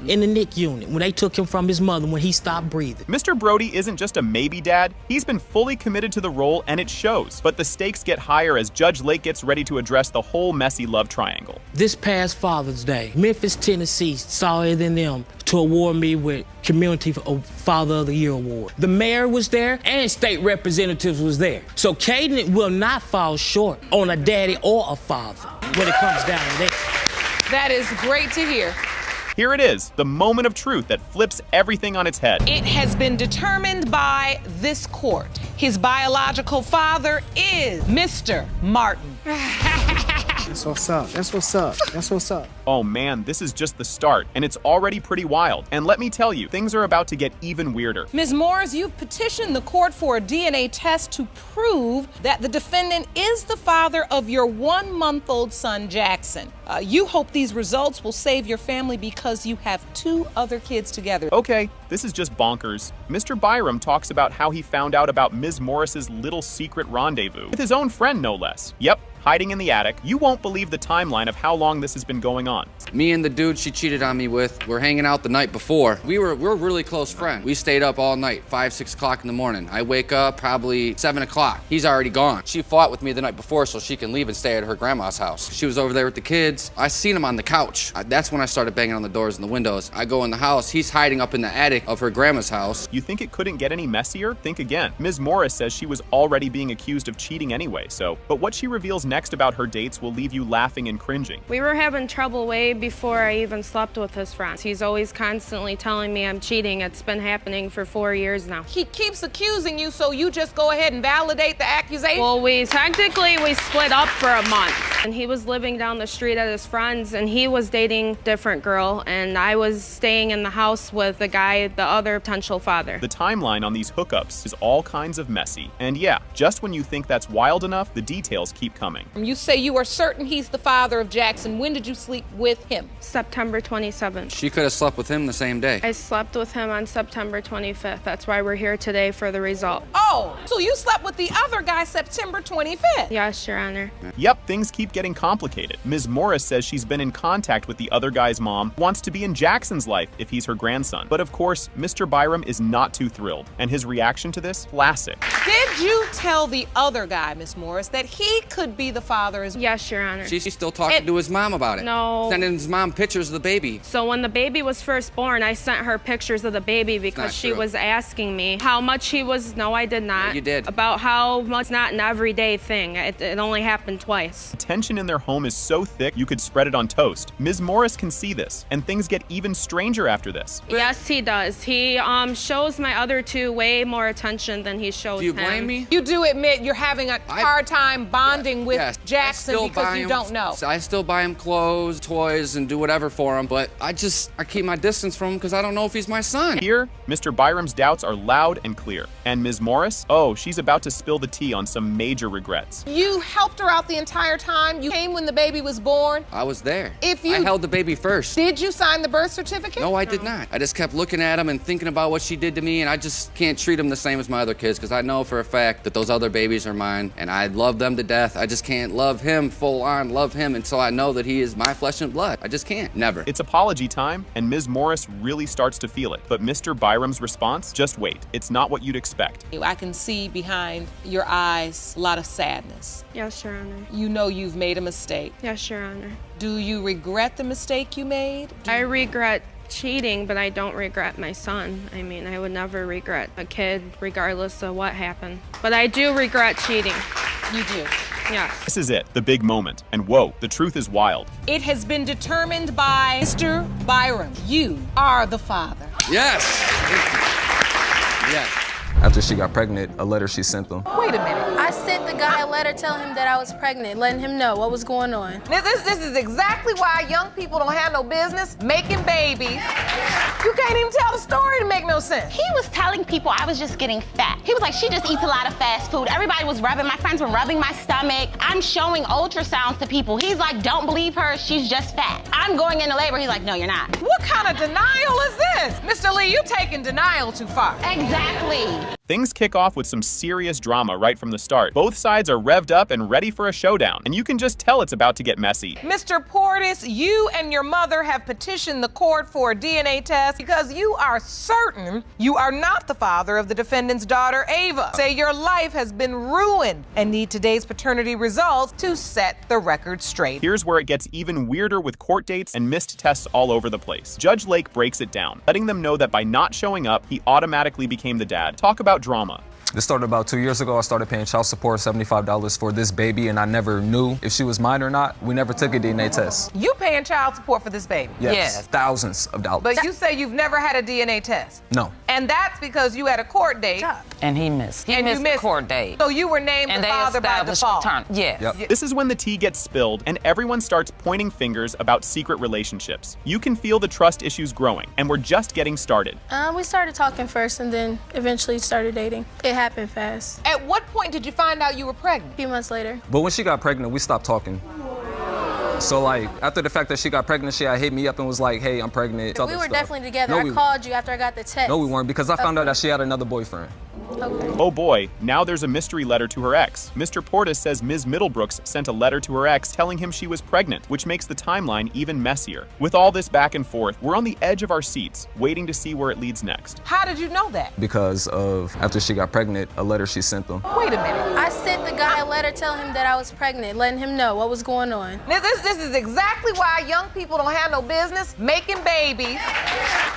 In the NIC unit, when they took him from his mother when he stopped breathing. Mr. Brody isn't just a maybe dad. He's been fully committed to the role, and it shows. But the stakes get higher as Judge Lake gets ready to address the whole messy love triangle. This past Father's Day, Memphis, Tennessee saw it in them to award me with Community Father of the Year award. The mayor was there and state representatives was there. So Caden will not fall short on a daddy or a father when it comes down to that. That is great to hear. Here it is, the moment of truth that flips everything on its head. It has been determined by this court. His biological father is Mr. Martin. That's what's up. That's what's up. That's what's up. Oh man, this is just the start, and it's already pretty wild. And let me tell you, things are about to get even weirder. Ms. Morris, you've petitioned the court for a DNA test to prove that the defendant is the father of your 1-month-old son, Jackson. You hope these results will save your family because you have 2 other kids together. Okay, this is just bonkers. Mr. Byram talks about how he found out about Ms. Morris's little secret rendezvous with his own friend, no less. Yep, hiding in the attic. You won't believe the timeline of how long this has been going on. Me and the dude she cheated on me with were hanging out the night before. We're really close friends. We stayed up all night, 5, 6 o'clock in the morning. I wake up probably 7 o'clock. He's already gone. She fought with me the night before so she can leave and stay at her grandma's house. She was over there with the kids. I seen him on the couch. That's when I started banging on the doors and the windows. I go in the house. He's hiding up in the attic of her grandma's house. You think it couldn't get any messier? Think again. Ms. Morris says she was already being accused of cheating anyway, but what she reveals next about her dates will leave you laughing and cringing. We were having trouble way before I even slept with his friends. He's always constantly telling me I'm cheating. It's been happening for 4 years now. He keeps accusing you, so you just go ahead and validate the accusation? Well, we split up for a month. And he was living down the street at his friend's, and he was dating a different girl, and I was staying in the house with the guy, the other potential father. The timeline on these hookups is all kinds of messy. And yeah, just when you think that's wild enough, the details keep coming. You say you are certain he's the father of Jackson. When did you sleep with him? September 27th. She could have slept with him the same day. I slept with him on September 25th. That's why we're here today for the result. Oh, so you slept with the other guy September 25th? Yes, Your Honor. Yep, things keep getting complicated. Ms. Morris says she's been in contact with the other guy's mom, wants to be in Jackson's life if he's her grandson. But of course, Mr. Byram is not too thrilled, and his reaction to this, classic. Did you tell the other guy, Ms. Morris, that he could be the father as well? Yes, Your Honor. She's still talking to his mom about it. No. Sending his mom pictures of the baby. So when the baby was first born, I sent her pictures of the baby because she was asking me how much he was. No, I did not. Yeah, you did. About how much, not an everyday thing. It only happened twice. The tension in their home is so thick you could spread it on toast. Ms. Morris can see this, and things get even stranger after this. Yes, he does. He shows my other 2 way more attention than he shows him. Do you blame me? You do admit you're having a hard time bonding with Jackson because you don't know. I still buy him clothes, toys, and do whatever for him, but I keep my distance from him because I don't know if he's my son. Here, Mr. Byram's doubts are loud and clear. And Ms. Morris? Oh, she's about to spill the tea on some major regrets. You helped her out the entire time? You came when the baby was born? I was there. I held the baby first. Did you sign the birth certificate? No, I did not. I just kept looking at him and thinking about what she did to me, and I just can't treat him the same as my other kids because I know for a fact that those other babies are mine, and I love them to death. I just can't love him full on, love him until I know that he is my flesh and blood. I just can't. Never. It's apology time, and Ms. Morris really starts to feel it. But Mr. Byram's response? Just wait. It's not what you'd expect. I can see behind your eyes a lot of sadness. Yes, Your Honor. You know you've made a mistake. Yes, Your Honor. Do you regret the mistake you made? I regret cheating, but I don't regret my son. I mean, I would never regret a kid regardless of what happened. But I do regret cheating. You do? Yes. This is it, the big moment. And whoa, the truth is wild. It has been determined by Mr. Byram. You are the father. Yes. Yes. After she got pregnant, a letter she sent them. Wait a minute. I sent the guy a letter telling him that I was pregnant, letting him know what was going on. This is exactly why young people don't have no business making babies. You can't even tell the story to make no sense. He was telling people I was just getting fat. He was like, she just eats a lot of fast food. Everybody was rubbing, my friends were rubbing my stomach. I'm showing ultrasounds to people. He's like, don't believe her, she's just fat. I'm going into labor. He's like, no, you're not. What kind of denial is this? Mr. Lee, you taking denial too far. Exactly. Things kick off with some serious drama right from the start. Both sides are revved up and ready for a showdown, and you can just tell it's about to get messy. Mr. Portis, you and your mother have petitioned the court for a DNA test because you are certain you are not the father of the defendant's daughter, Ava. Say your life has been ruined and need today's paternity results to set the record straight. Here's where it gets even weirder with court dates and missed tests all over the place. Judge Lake breaks it down, letting them know that by not showing up, he automatically became the dad. Talk about drama. This started about 2 years ago. I started paying child support, $75 for this baby, and I never knew if she was mine or not. We never took a DNA test. You paying child support for this baby? Yes, thousands of dollars. But you say you've never had a DNA test? No. And that's because you had a court date. And he missed. He missed the court date. So you were named the father by default. Yes. Yep. This is when the tea gets spilled and everyone starts pointing fingers about secret relationships. You can feel the trust issues growing, and we're just getting started. We started talking first and then eventually started dating. It happened fast. At what point did you find out you were pregnant? A few months later. But when she got pregnant, we stopped talking. So like, after the fact that she got pregnant, she had hit me up and was like, hey, I'm pregnant. We were definitely together. I called you after I got the text. No, we weren't, because I found out that she had another boyfriend. Okay. Oh boy, now there's a mystery letter to her ex. Mr. Portis says Ms. Middlebrooks sent a letter to her ex telling him she was pregnant, which makes the timeline even messier. With all this back and forth, we're on the edge of our seats, waiting to see where it leads next. How did you know that? Because of, after she got pregnant, a letter she sent them. Wait a minute. I sent the guy a letter telling him that I was pregnant, letting him know what was going on. This is exactly why young people don't have no business making babies.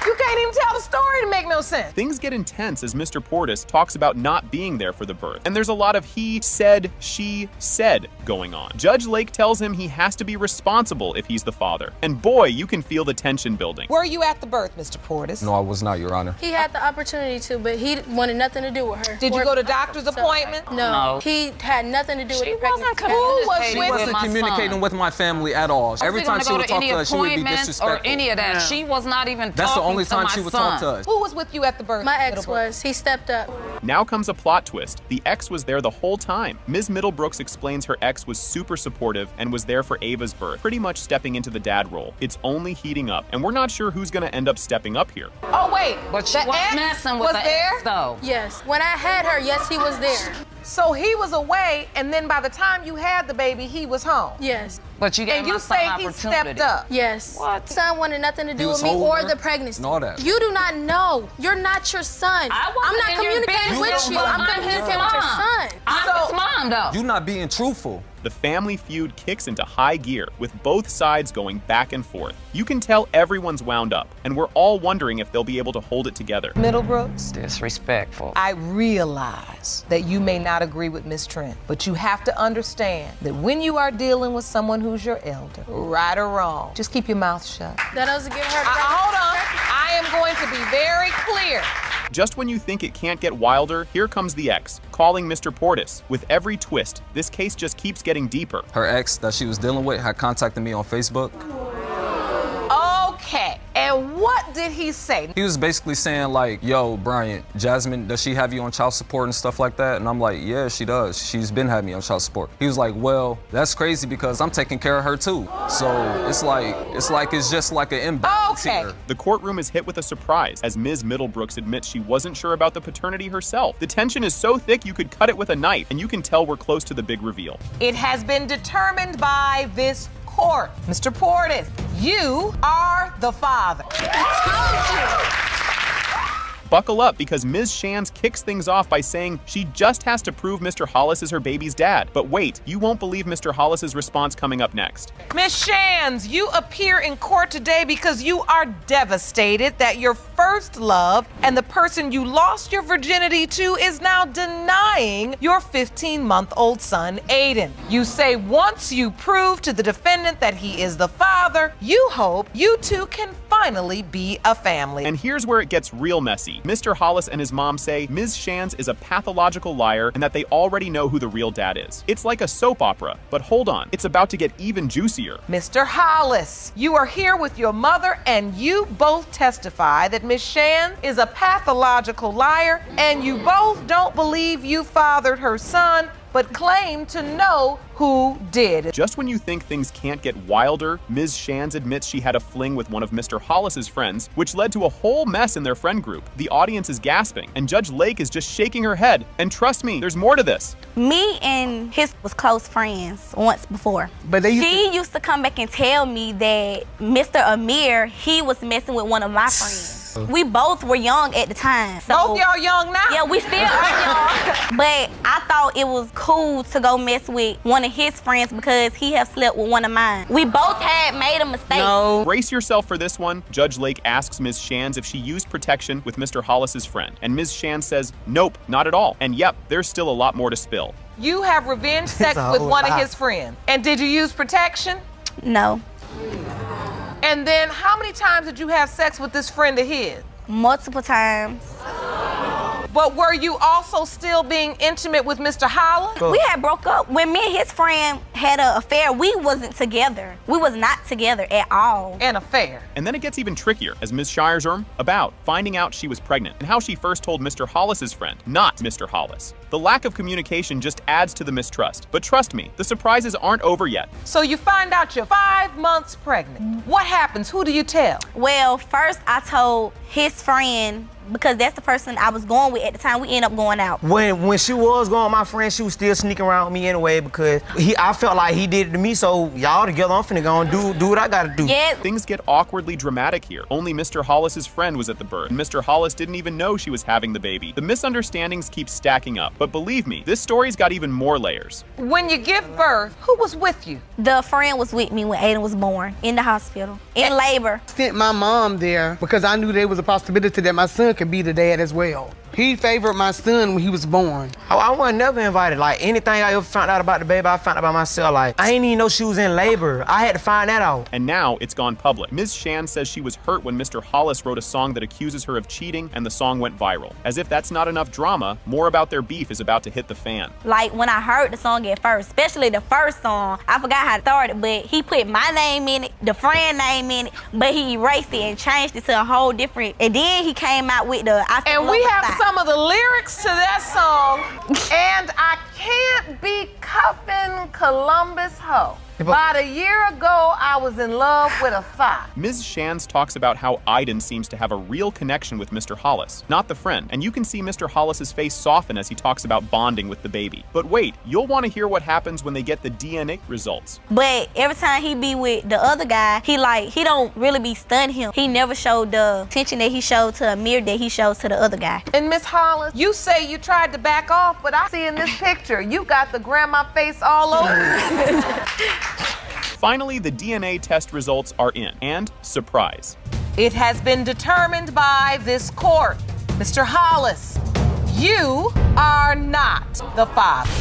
You can't even tell the story to make no sense. Things get intense as Mr. Portis talks about not being there for the birth, and there's a lot of he said, she said going on. Judge Lake tells him he has to be responsible if he's the father. And boy, you can feel the tension building. Were you at the birth, Mr. Portis? No, I was not, Your Honor. He had the opportunity to, but he wanted nothing to do with her. Did you go to doctor's appointment? No. He had nothing to do with the pregnancy. She wasn't communicating with my family at all. Every time she would talk to us, she would be disrespectful. Or any of that. She was not even That's the talking only to time my she would son. talk to us. Who was with you at the birth? My ex was. He stepped up. Now comes a plot twist. The ex was there the whole time. Ms. Middlebrooks explains her ex was super supportive and was there for Ava's birth, pretty much stepping into the dad role. It's only heating up, and we're not sure who's gonna end up stepping up here. Oh wait, But she wasn't messing with the ex though. Yes. When I had her, yes, he was there. So he was away, and then by the time you had the baby, he was home. Yes. But you gave And you my son say he opportunity. stepped up. Yes. What? Son wanted nothing to He do was with me or holding her the pregnancy. and all that. You do not know. You're not your son. I I'm wasn't not in your communicating business, with you. but I'm I'm communicating his with your mom. son. I'm his mom though. You not being truthful. The family feud kicks into high gear, with both sides going back and forth. You can tell everyone's wound up, and we're all wondering if they'll be able to hold it together. Middlebrooks, Disrespectful. I realize that you may not agree with Miss Trent, but you have to understand that when you are dealing with someone who's your elder, right or wrong, just keep your mouth shut. That doesn't give her. Hold on. I am going to be very clear. Just when you think it can't get wilder, here comes the ex, calling Mr. Portis. With every twist, this case just keeps getting deeper. Her ex that she was dealing with had contacted me on Facebook. Okay, and what did he say? He was basically saying like, yo, Bryant, Jasmine, does she have you on child support and stuff like that? And I'm like, yeah, she does. She's been having me on child support. He was like, well, that's crazy because I'm taking care of her too. So it's just like an imbalance here. The courtroom is hit with a surprise as Ms. Middlebrooks admits she wasn't sure about the paternity herself. The tension is so thick you could cut it with a knife, and you can tell we're close to the big reveal. It has been determined by this court. Mr. Portis, you are the father. Buckle up, because Ms. Shands kicks things off by saying she just has to prove Mr. Hollis is her baby's dad. But wait, you won't believe Mr. Hollis's response coming up next. Miss Shands, you appear in court today because you are devastated that your first love and the person you lost your virginity to is now denying your 15-month-old son, Aiden. You say once you prove to the defendant that he is the father, you hope you two can finally be a family. And here's where it gets real messy. Mr. Hollis and his mom say Ms. Shands is a pathological liar and that they already know who the real dad is. It's like a soap opera, but hold on, it's about to get even juicier. Mr. Hollis, you are here with your mother and you both testify that Ms. Shands is a pathological liar and you both don't believe you fathered her son, but claim to know who did. Just when you think things can't get wilder, Ms. Shands admits she had a fling with one of Mr. Hollis's friends, which led to a whole mess in their friend group. The audience is gasping, and Judge Lake is just shaking her head. And trust me, there's more to this. Me and his was close friends once before. But she used to come back and tell me that Mr. Amir, he was messing with one of my friends. We both were young at the time. So, both y'all young now? Yeah, we still are young. But I thought it was cool to go mess with one of his friends because he had slept with one of mine. We both had made a mistake. No. Brace yourself for this one. Judge Lake asks Ms. Shands if she used protection with Mr. Hollis's friend. And Ms. Shands says, nope, not at all. And yep, there's still a lot more to spill. You have revenge sex with one of his friends. And did you use protection? No. And then how many times did you have sex with this friend of his? Multiple times. But were you also still being intimate with Mr. Hollis? We had broke up. When me and his friend had an affair, we wasn't together. We was not together at all. An affair. And then it gets even trickier as Ms. Shire's about finding out she was pregnant and how she first told Mr. Hollis's friend, not Mr. Hollis. The lack of communication just adds to the mistrust. But trust me, the surprises aren't over yet. So you find out you're 5 months pregnant. What happens? Who do you tell? Well, first I told his friend, because that's the person I was going with at the time. We ended up going out. When she was going with my friend, she was still sneaking around with me anyway because I felt like he did it to me, so y'all together, I'm finna go and do what I gotta do. Yeah. Things get awkwardly dramatic here. Only Mr. Hollis's friend was at the birth, and Mr. Hollis didn't even know she was having the baby. The misunderstandings keep stacking up, but believe me, this story's got even more layers. When you give birth, who was with you? The friend was with me when Aiden was born, in the hospital, in labor. Sent my mom there because I knew there was a possibility that my son could be the dad as well. He favored my son when he was born. I wasn't never invited. Like, anything I ever found out about the baby, I found out about myself. Like, I ain't even know she was in labor. I had to find that out. And now it's gone public. Ms. Shands says she was hurt when Mr. Hollis wrote a song that accuses her of cheating, and the song went viral. As if that's not enough drama, more about their beef is about to hit the fan. Like, when I heard the song at first, especially the first song, I forgot how it started, but he put my name in it, the friend name in it, but he erased it and changed it to a whole different, and then he came out with the I And we have some of the lyrics to that song. And I can't be cuffing Columbus hoe. About a year ago, I was in love with a thought. Ms. Shands talks about how Aiden seems to have a real connection with Mr. Hollis, not the friend, and you can see Mr. Hollis's face soften as he talks about bonding with the baby. But wait, you'll want to hear what happens when they get the DNA results. But every time he be with the other guy, he don't really be stunned him. He never showed the attention that he showed to Amir that he shows to the other guy. And Miss Hollis, you say you tried to back off, but I see in this picture, you got the grandma face all over. Finally, the DNA test results are in, and surprise. It has been determined by this court. Mr. Hollis, you are not the father.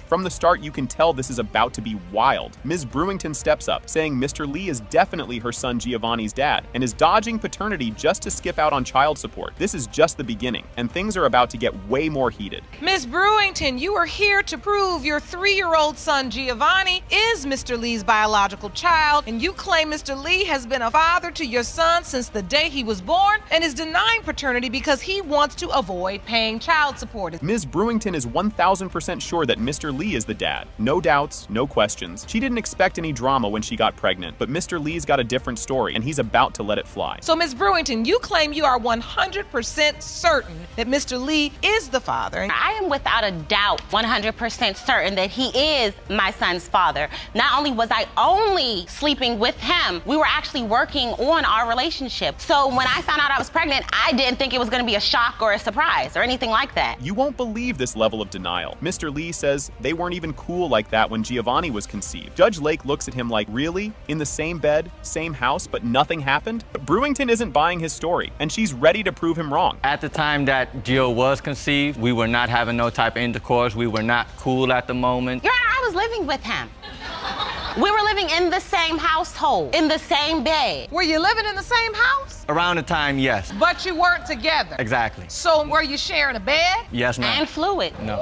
From the start, you can tell this is about to be wild. Ms. Brewington steps up, saying Mr. Lee is definitely her son Giovanni's dad, and is dodging paternity just to skip out on child support. This is just the beginning, and things are about to get way more heated. Ms. Brewington, you are here to prove your 3-year-old son Giovanni is Mr. Lee's biological child, and you claim Mr. Lee has been a father to your son since the day he was born and is denying paternity because he wants to avoid paying child support. Ms. Brewington is 1,000% sure that Mr. Lee Lee is the dad. No doubts, no questions. She didn't expect any drama when she got pregnant, but Mr. Lee's got a different story, and he's about to let it fly. So, Ms. Brewington, you claim you are 100% certain that Mr. Lee is the father. I am without a doubt 100% certain that he is my son's father. Not only was I only sleeping with him, we were actually working on our relationship. So when I found out I was pregnant, I didn't think it was going to be a shock or a surprise or anything like that. You won't believe this level of denial. Mr. Lee says they weren't even cool like that when Giovanni was conceived. Judge Lake looks at him like, really? In the same bed, same house, but nothing happened? But Brewington isn't buying his story, and she's ready to prove him wrong. At the time that Gio was conceived, we were not having no type of intercourse. We were not cool at the moment. Your Honor, I was living with him. We were living in the same household, in the same bed. Were you living in the same house? Around the time, yes. But you weren't together? Exactly. So were you sharing a bed? Yes, ma'am. And fluid. No.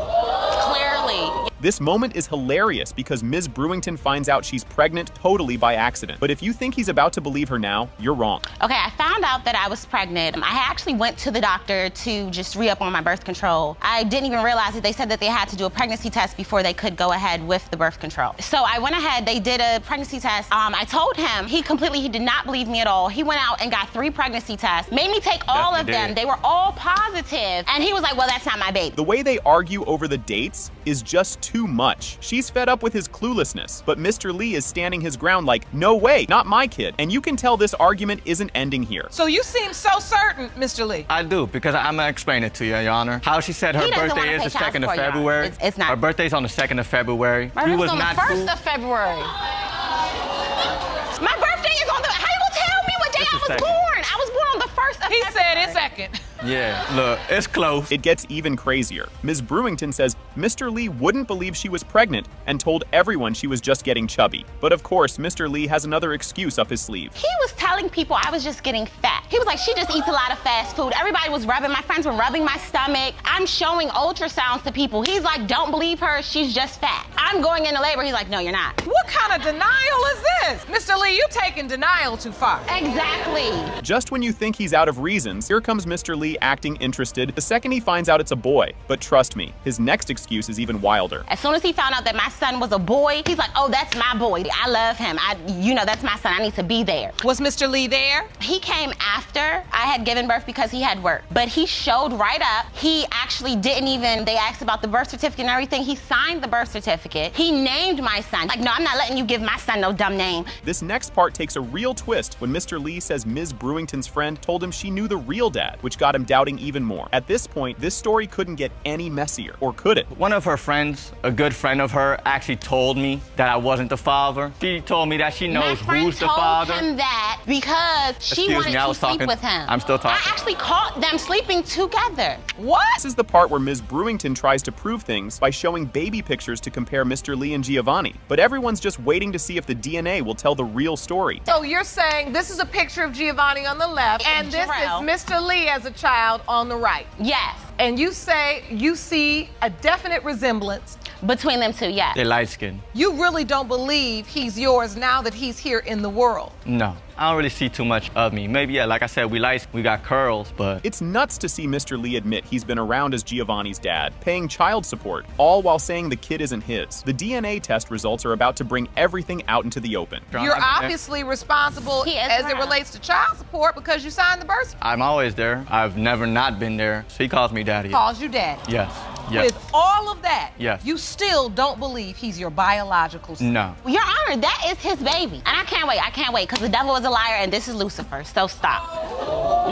Clearly. This moment is hilarious because Ms. Brewington finds out she's pregnant totally by accident. But if you think he's about to believe her now, you're wrong. Okay, I found out that I was pregnant. I actually went to the doctor to just re-up on my birth control. I didn't even realize that they said that they had to do a pregnancy test before they could go ahead with the birth control. So I went ahead, they did a pregnancy test. I told him, he did not believe me at all. He went out and got 3 pregnancy tests, made me take all of them. They were all positive. And he was like, well, that's not my baby. The way they argue over the dates is just too much. She's fed up with his cluelessness, but Mr. Lee is standing his ground like, no way, not my kid. And you can tell this argument isn't ending here. So you seem so certain, Mr. Lee. I do, because I'm gonna explain it to you, Your Honor. How she said her birthday is the 2nd of February. It's not. Her birthday's on the 2nd of February. My birthday's on the 1st of February. My birthday is on the, how you gonna tell me what day I was born? I was born on the 1st of February. He said it's 2nd. Yeah, look, it's close. It gets even crazier. Ms. Brewington says Mr. Lee wouldn't believe she was pregnant and told everyone she was just getting chubby. But of course, Mr. Lee has another excuse up his sleeve. He was telling people I was just getting fat. He was like, she just eats a lot of fast food. Everybody was my friends were rubbing my stomach. I'm showing ultrasounds to people. He's like, don't believe her, she's just fat. I'm going into labor. He's like, no, you're not. What kind of denial is this? Mr. Lee, you taking denial too far. Exactly. Just when you think he's out of reasons, here comes Mr. Lee acting interested the second he finds out it's a boy. But trust me, his next excuse is even wilder. As soon as he found out that my son was a boy, he's like, oh, that's my boy. I love him. That's my son. I need to be there. Was Mr. Lee there? He came after I had given birth because he had work. But he showed right up. He actually didn't even, they asked about the birth certificate and everything. He signed the birth certificate. He named my son. Like, no, I'm not letting you give my son no dumb name. This next part takes a real twist when Mr. Lee says Ms. Brewington's friend told him she knew the real dad, which got him doubting even more. At this point, this story couldn't get any messier, or could it? One of her friends, a good friend of her, actually told me that I wasn't the father. She told me that she knows who's the father. My friend told him that because she wanted to sleep with him. I'm still talking. I actually caught them sleeping together. What? This is the part where Ms. Brewington tries to prove things by showing baby pictures to compare Mr. Lee and Giovanni. But everyone's just waiting to see if the DNA will tell the real story. So you're saying this is a picture of Giovanni on the left, and this is Mr. Lee as a child on the right? Yes. And you say you see a definite resemblance between them two, yes. They're light skinned. You really don't believe he's yours now that he's here in the world? No. I don't really see too much of me. Maybe, yeah, like I said, we got curls, but... It's nuts to see Mr. Lee admit he's been around as Giovanni's dad, paying child support, all while saying the kid isn't his. The DNA test results are about to bring everything out into the open. You're obviously responsible as it relates to child support because you signed the birth certificate. I'm always there. I've never not been there. So he calls me daddy. Calls you daddy. Yes. Yes. With all of that, yes, you still don't believe he's your biological son? No. Your Honor, that is his baby. And I can't wait, because the devil is a liar and this is Lucifer, so stop.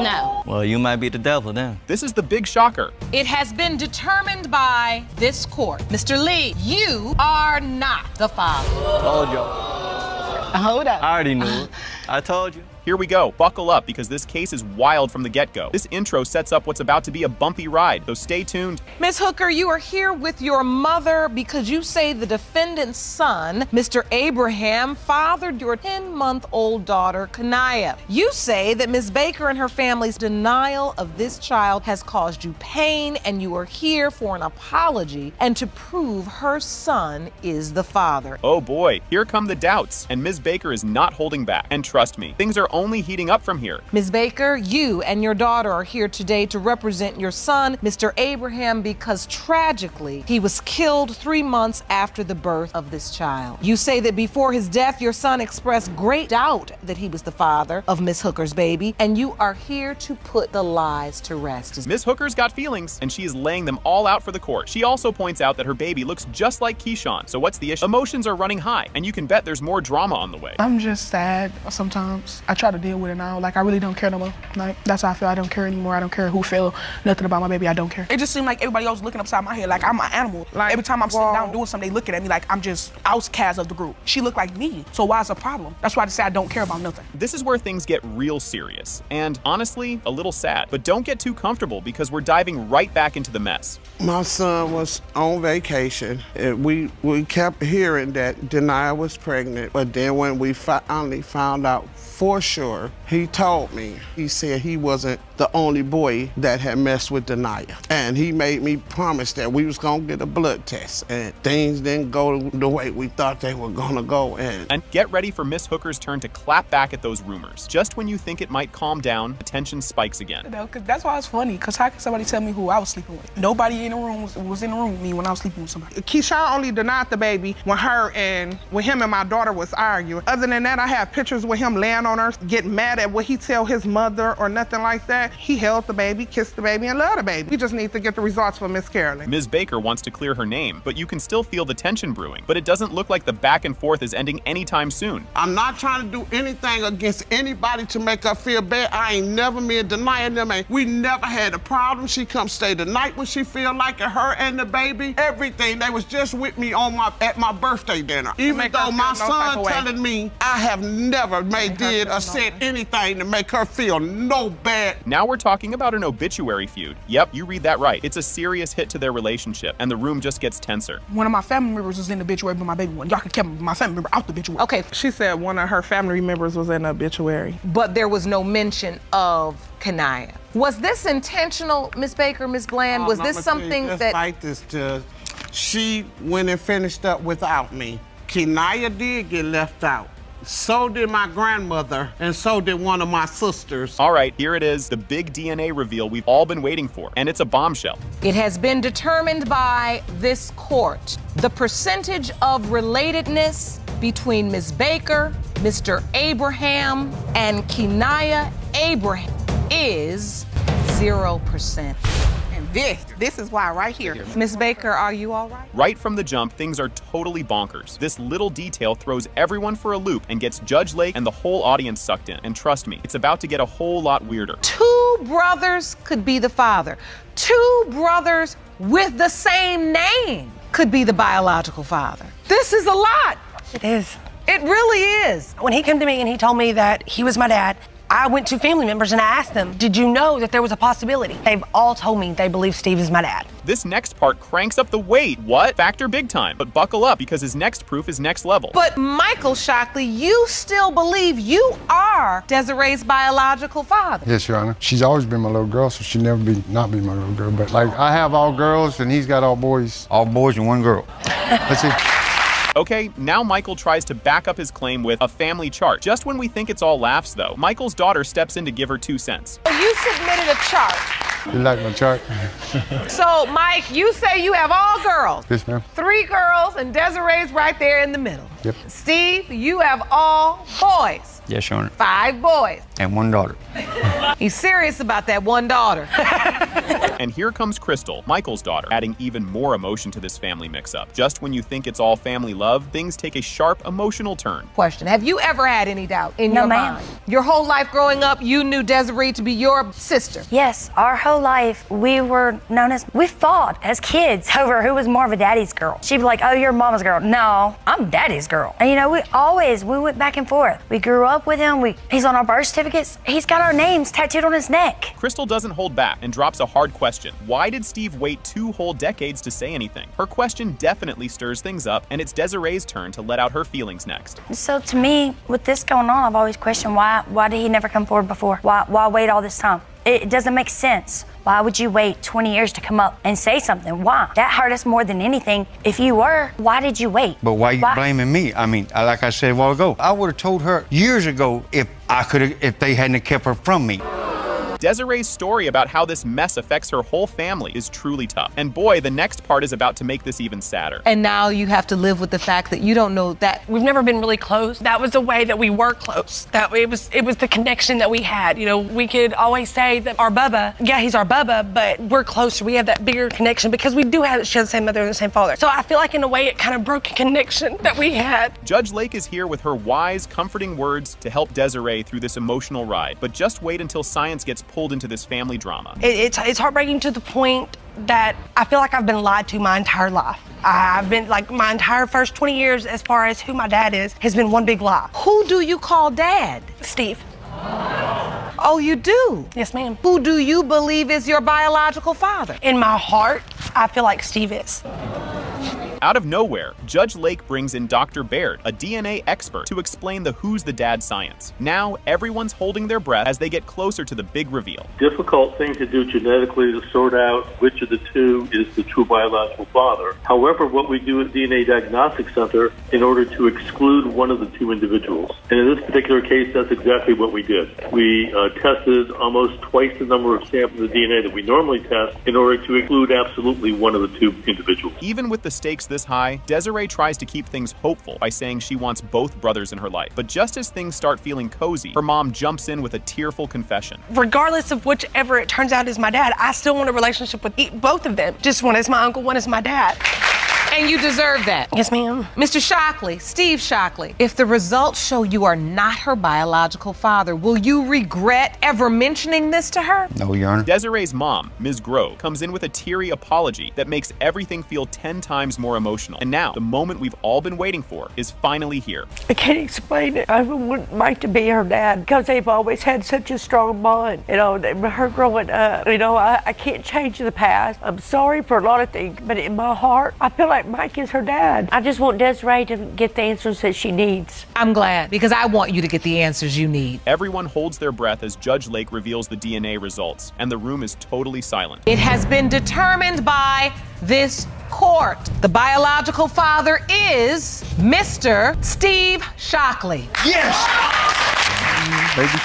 No. Well, you might be the devil then. This is the big shocker. It has been determined by this court. Mr. Lee, you are not the father. Told y'all. Hold up. I already knew. I told you. Here we go. Buckle up because this case is wild from the get-go. This intro sets up what's about to be a bumpy ride, so stay tuned. Ms. Hooker, you are here with your mother because you say the defendant's son, Mr. Abraham, fathered your 10-month-old daughter, Kanaya. You say that Ms. Baker and her family's denial of this child has caused you pain, and you are here for an apology and to prove her son is the father. Oh boy, here come the doubts, and Ms. Baker is not holding back. And trust me, things are only heating up from here. Ms. Baker, you and your daughter are here today to represent your son, Mr. Abraham, because tragically, he was killed 3 months after the birth of this child. You say that before his death, your son expressed great doubt that he was the father of Miss Hooker's baby, and you are here to put the lies to rest. Miss Hooker's got feelings, and she is laying them all out for the court. She also points out that her baby looks just like Keyshawn, so what's the issue? Emotions are running high, and you can bet there's more drama on the way. I'm just sad sometimes. I try to deal with it now. Like, I really don't care no more. Like, that's how I feel. I don't care anymore. I don't care who feel nothing about my baby. I don't care. It just seemed like everybody else looking upside my head like I'm an animal. Like, every time I'm sitting down doing something, they looking at me like I'm just outcast of the group. She looked like me, so why is it a problem? That's why I just say I don't care about nothing. This is where things get real serious, and honestly, a little sad. But don't get too comfortable because we're diving right back into the mess. My son was on vacation, and we kept hearing that Denia was pregnant, but then when we finally found out for sure, he told me, he said he wasn't the only boy that had messed with Denia. And he made me promise that we was gonna get a blood test, and things didn't go the way we thought they were gonna go. And get ready for Miss Hooker's turn to clap back at those rumors. Just when you think it might calm down, the tension spikes again. You know, 'cause that's why it's funny, because how can somebody tell me who I was sleeping with? Nobody in the room was in the room with me when I was sleeping with somebody. Keyshawn only denied the baby when him and my daughter was arguing. Other than that, I have pictures with him laying on her, getting mad at what he tell his mother or nothing like that. He held the baby, kissed the baby, and loved the baby. We just need to get the results for Miss Carolyn. Ms. Baker wants to clear her name, but you can still feel the tension brewing. But it doesn't look like the back and forth is ending anytime soon. I'm not trying to do anything against anybody to make her feel bad. I ain't never been denying them. We never had a problem. She come stay the night when she feel like it, her and the baby. Everything. They was just with me at my birthday dinner. Even though my son telling me I have never did or said anything to make her feel no bad. Now we're talking about an obituary feud. Yep, you read that right. It's a serious hit to their relationship, and the room just gets tenser. One of my family members was in the obituary, but my baby one. Y'all could keep my family member out the obituary. Okay, she said one of her family members was in the obituary. But there was no mention of Kenia. Was this intentional, Miss Baker, Miss Bland? Was this something that... like this, Judge. She went and finished up without me. Kenia did get left out. So did my grandmother, and so did one of my sisters. All right, here it is, the big DNA reveal we've all been waiting for, and it's a bombshell. It has been determined by this court. The percentage of relatedness between Ms. Baker, Mr. Abraham, and Kenia Abraham is 0%. This is why right here. Ms. Baker, are you all right? Right from the jump, things are totally bonkers. This little detail throws everyone for a loop and gets Judge Lake and the whole audience sucked in. And trust me, it's about to get a whole lot weirder. 2 brothers could be the father. 2 brothers with the same name could be the biological father. This is a lot. It is. It really is. When he came to me and he told me that he was my dad, I went to family members and I asked them, did you know that there was a possibility? They've all told me they believe Steve is my dad. This next part cranks up the weight. What? Factor big time. But buckle up because his next proof is next level. But Michael Shockley, you still believe you are Desiree's biological father? Yes, Your Honor. She's always been my little girl, so she'll never not be my little girl. But like, I have all girls and he's got all boys. All boys and one girl. That's it. Okay, now Michael tries to back up his claim with a family chart. Just when we think it's all laughs, though, Michael's daughter steps in to give her 2 cents. You submitted a chart. You like my chart? So, Mike, you say you have all girls. Yes, ma'am. 3 girls, and Desiree's right there in the middle. Yep. Steve, you have all boys. Yes, Your Honor. 5 boys. And 1 daughter. He's serious about that 1 daughter. And here comes Crystal, Michael's daughter, adding even more emotion to this family mix-up. Just when you think it's all family love, things take a sharp emotional turn. Question, have you ever had any doubt in your mind? Your whole life growing up, you knew Desiree to be your sister? Yes, our whole life we fought as kids over who was more of a daddy's girl. She'd be like, oh, you're mama's girl. No, I'm daddy's girl. And you know, we went back and forth. We grew up with him. He's on our birth certificates. He's got our names tattooed on his neck. Crystal doesn't hold back and drops a hard question. Why did Steve wait 2 whole decades to say anything? Her question definitely stirs things up, and it's Desiree's turn to let out her feelings next. So to me, with this going on, I've always questioned why did he never come forward before? Why wait all this time? It doesn't make sense. Why would you wait 20 years to come up and say something? Why? That hurt us more than anything. If you were, why did you wait? But why are you blaming me? I mean, like I said a while ago, I would have told her years ago if I could have, if they hadn't kept her from me. Desiree's story about how this mess affects her whole family is truly tough. And boy, the next part is about to make this even sadder. And now you have to live with the fact that you don't know that. We've never been really close. That was the way that we were close. That it was the connection that we had. You know, we could always say that our Bubba, yeah, he's our Bubba, but we're closer. We have that bigger connection because we do share the same mother and the same father. So I feel like in a way it kind of broke a connection that we had. Judge Lake is here with her wise, comforting words to help Desiree through this emotional ride. But just wait until science gets pulled into this family drama. It's heartbreaking to the point that I feel like I've been lied to my entire life. I've been, like, my entire first 20 years as far as who my dad is has been one big lie. Who do you call dad? Steve. Oh, you do? Yes, ma'am. Who do you believe is your biological father? In my heart, I feel like Steve is. Out of nowhere, Judge Lake brings in Dr. Baird, a DNA expert, to explain the who's the dad science. Now, everyone's holding their breath as they get closer to the big reveal. Difficult thing to do genetically to sort out which of the two is the true biological father. However, what we do at DNA Diagnostic Center in order to exclude one of the two individuals. And in this particular case, that's exactly what we did. We tested almost twice the number of samples of DNA that we normally test in order to exclude absolutely one of the two individuals. Even with the stakes this high, Desiree tries to keep things hopeful by saying she wants both brothers in her life. But just as things start feeling cozy, her mom jumps in with a tearful confession. Regardless of whichever it turns out is my dad, I still want a relationship with both of them. Just one is my uncle, one is my dad. And you deserve that. Yes, ma'am. Mr. Shockley, Steve Shockley, if the results show you are not her biological father, will you regret ever mentioning this to her? No, Your Honor. Desiree's mom, Ms. Grove, comes in with a teary apology that makes everything feel 10 times more emotional. And now, the moment we've all been waiting for is finally here. I can't explain it. I wouldn't like to be her dad because they've always had such a strong bond. You know, her growing up, you know, I can't change the past. I'm sorry for a lot of things, but in my heart, I feel like Mike is her dad. I just want Desiree to get the answers that she needs. I'm glad, because I want you to get the answers you need. Everyone holds their breath as Judge Lake reveals the DNA results, and the room is totally silent. It has been determined by this court. The biological father is Mr. Steve Shockley. Yes! Baby.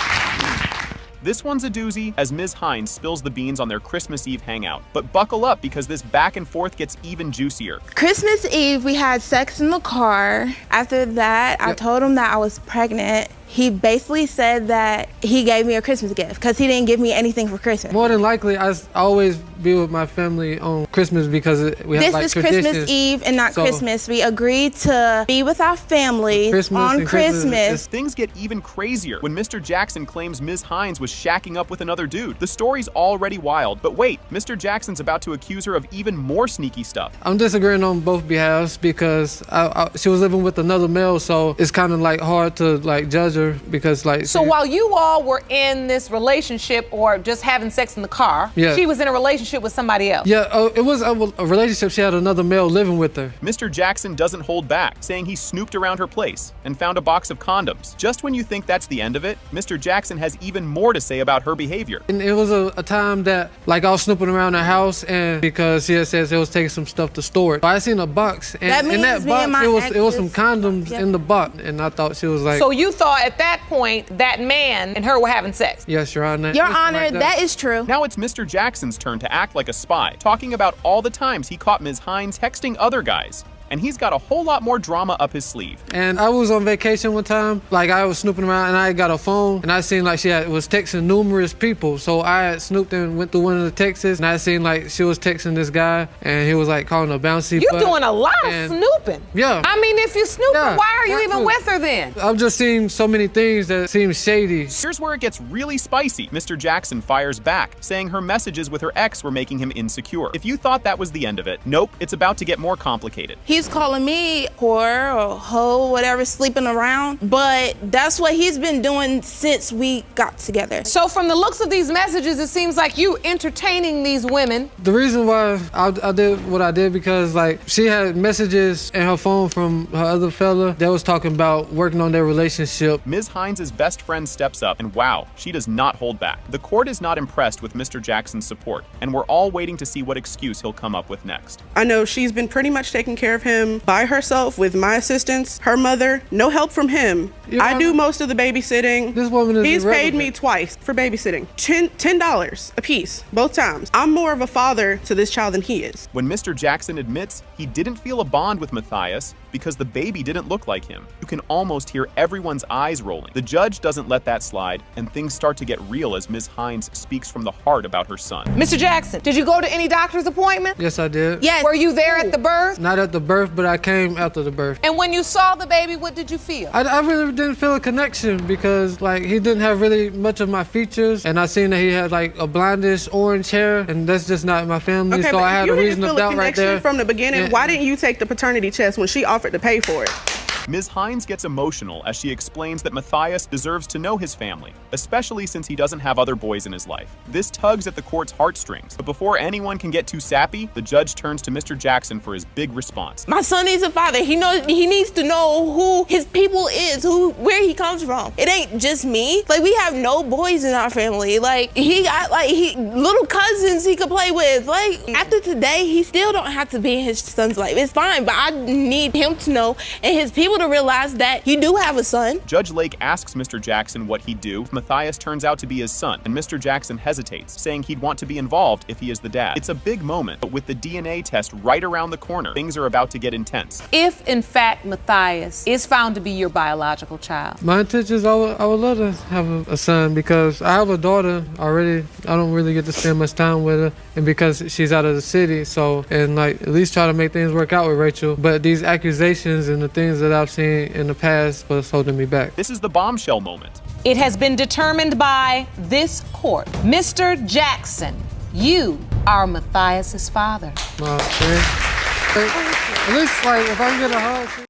This one's a doozy as Ms. Hines spills the beans on their Christmas Eve hangout. But buckle up because this back and forth gets even juicier. Christmas Eve, we had sex in the car. After that, I told him that I was pregnant. He basically said that he gave me a Christmas gift because he didn't give me anything for Christmas. More than likely, I always be with my family on Christmas because we have like traditions. This is Christmas Eve and not Christmas. We agreed to be with our family on Christmas. Things get even crazier when Mr. Jackson claims Ms. Hines was shacking up with another dude. The story's already wild, but wait, Mr. Jackson's about to accuse her of even more sneaky stuff. I'm disagreeing on both behalves because she was living with another male, so it's kind of like hard to like judge her because like. So while you all were in this relationship or just having sex in the car, she was in a relationship with somebody else. Yeah, it was a relationship. She had another male living with her. Mr. Jackson doesn't hold back, saying he snooped around her place and found a box of condoms. Just when you think that's the end of it, Mr. Jackson has even more to say about her behavior. And it was a time that like I was snooping around her house, and because she had said she was taking some stuff to store it. I seen a box, and in that box it was some condoms in the box, and I thought she was like. So you thought at that point that man and her were having sex? Yes, Your Honor. Your Honor, that is true. Now it's Mr. Jackson's turn to act like a spy, talking about all the times he caught Ms. Hines texting other guys. And he's got a whole lot more drama up his sleeve. And I was on vacation one time, like I was snooping around and I got a phone and I seen like she was texting numerous people. So I had snooped and went through one of the texts and I seen like she was texting this guy and he was like calling her bouncy. You're doing a lot of snooping. Yeah. I mean, if you snooping, why are you even with her then? I've just seen so many things that seem shady. Here's where it gets really spicy. Mr. Jackson fires back, saying her messages with her ex were making him insecure. If you thought that was the end of it, nope, it's about to get more complicated. He's calling me whore or hoe, whatever, sleeping around, but that's what he's been doing since we got together. So from the looks of these messages, it seems like you entertaining these women. The reason why I did what I did because like she had messages in her phone from her other fella that was talking about working on their relationship. Ms. Hines' best friend steps up and wow, she does not hold back. The court is not impressed with Mr. Jackson's support and we're all waiting to see what excuse he'll come up with next. I know she's been pretty much taking care of of him by herself with my assistance, her mother, no help from him. I do most of the babysitting. This woman is He's paid irrelevant. me twice for babysitting. $10 a piece, both times. I'm more of a father to this child than he is. When Mr. Jackson admits he didn't feel a bond with Matthias because the baby didn't look like him, you can almost hear everyone's eyes rolling. The judge doesn't let that slide, and things start to get real as Ms. Hines speaks from the heart about her son. Mr. Jackson, did you go to any doctor's appointment? Yes, I did. Yes. Were you there at the birth? Not at the birth, but I came after the birth. And when you saw the baby, what did you feel? I really didn't feel a connection because like he didn't have really much of my features, and I seen that he had like a blondish orange hair, and that's just not my family. Okay, so but I had you a didn't reason feel to a doubt right connection there. from the beginning. Yeah. Why didn't you take the paternity test when she offered to pay for it? Ms. Hines gets emotional as she explains that Matthias deserves to know his family, especially since he doesn't have other boys in his life. This tugs at the court's heartstrings, but before anyone can get too sappy, the judge turns to Mr. Jackson for his big response. My son needs a father. He needs to know who his people is, where he comes from. It ain't just me. Like, we have no boys in our family. Like, he got little cousins he could play with. Like, after today, he still don't have to be in his son's life. It's fine, but I need him to know and his people to realize that you do have a son. Judge Lake asks Mr. Jackson what he'd do if Matthias turns out to be his son, and Mr. Jackson hesitates, saying he'd want to be involved if he is the dad. It's a big moment, but with the DNA test right around the corner, things are about to get intense. If, in fact, Matthias is found to be your biological child. My intention is I would love to have a son because I have a daughter already. I don't really get to spend much time with her, and because she's out of the city, and at least try to make things work out with Rachel. But these accusations and the things that I've seen in the past was holding me back. This is the bombshell moment. It has been determined by this court. Mr. Jackson, you are Matthias's father. At least if I can get a hug.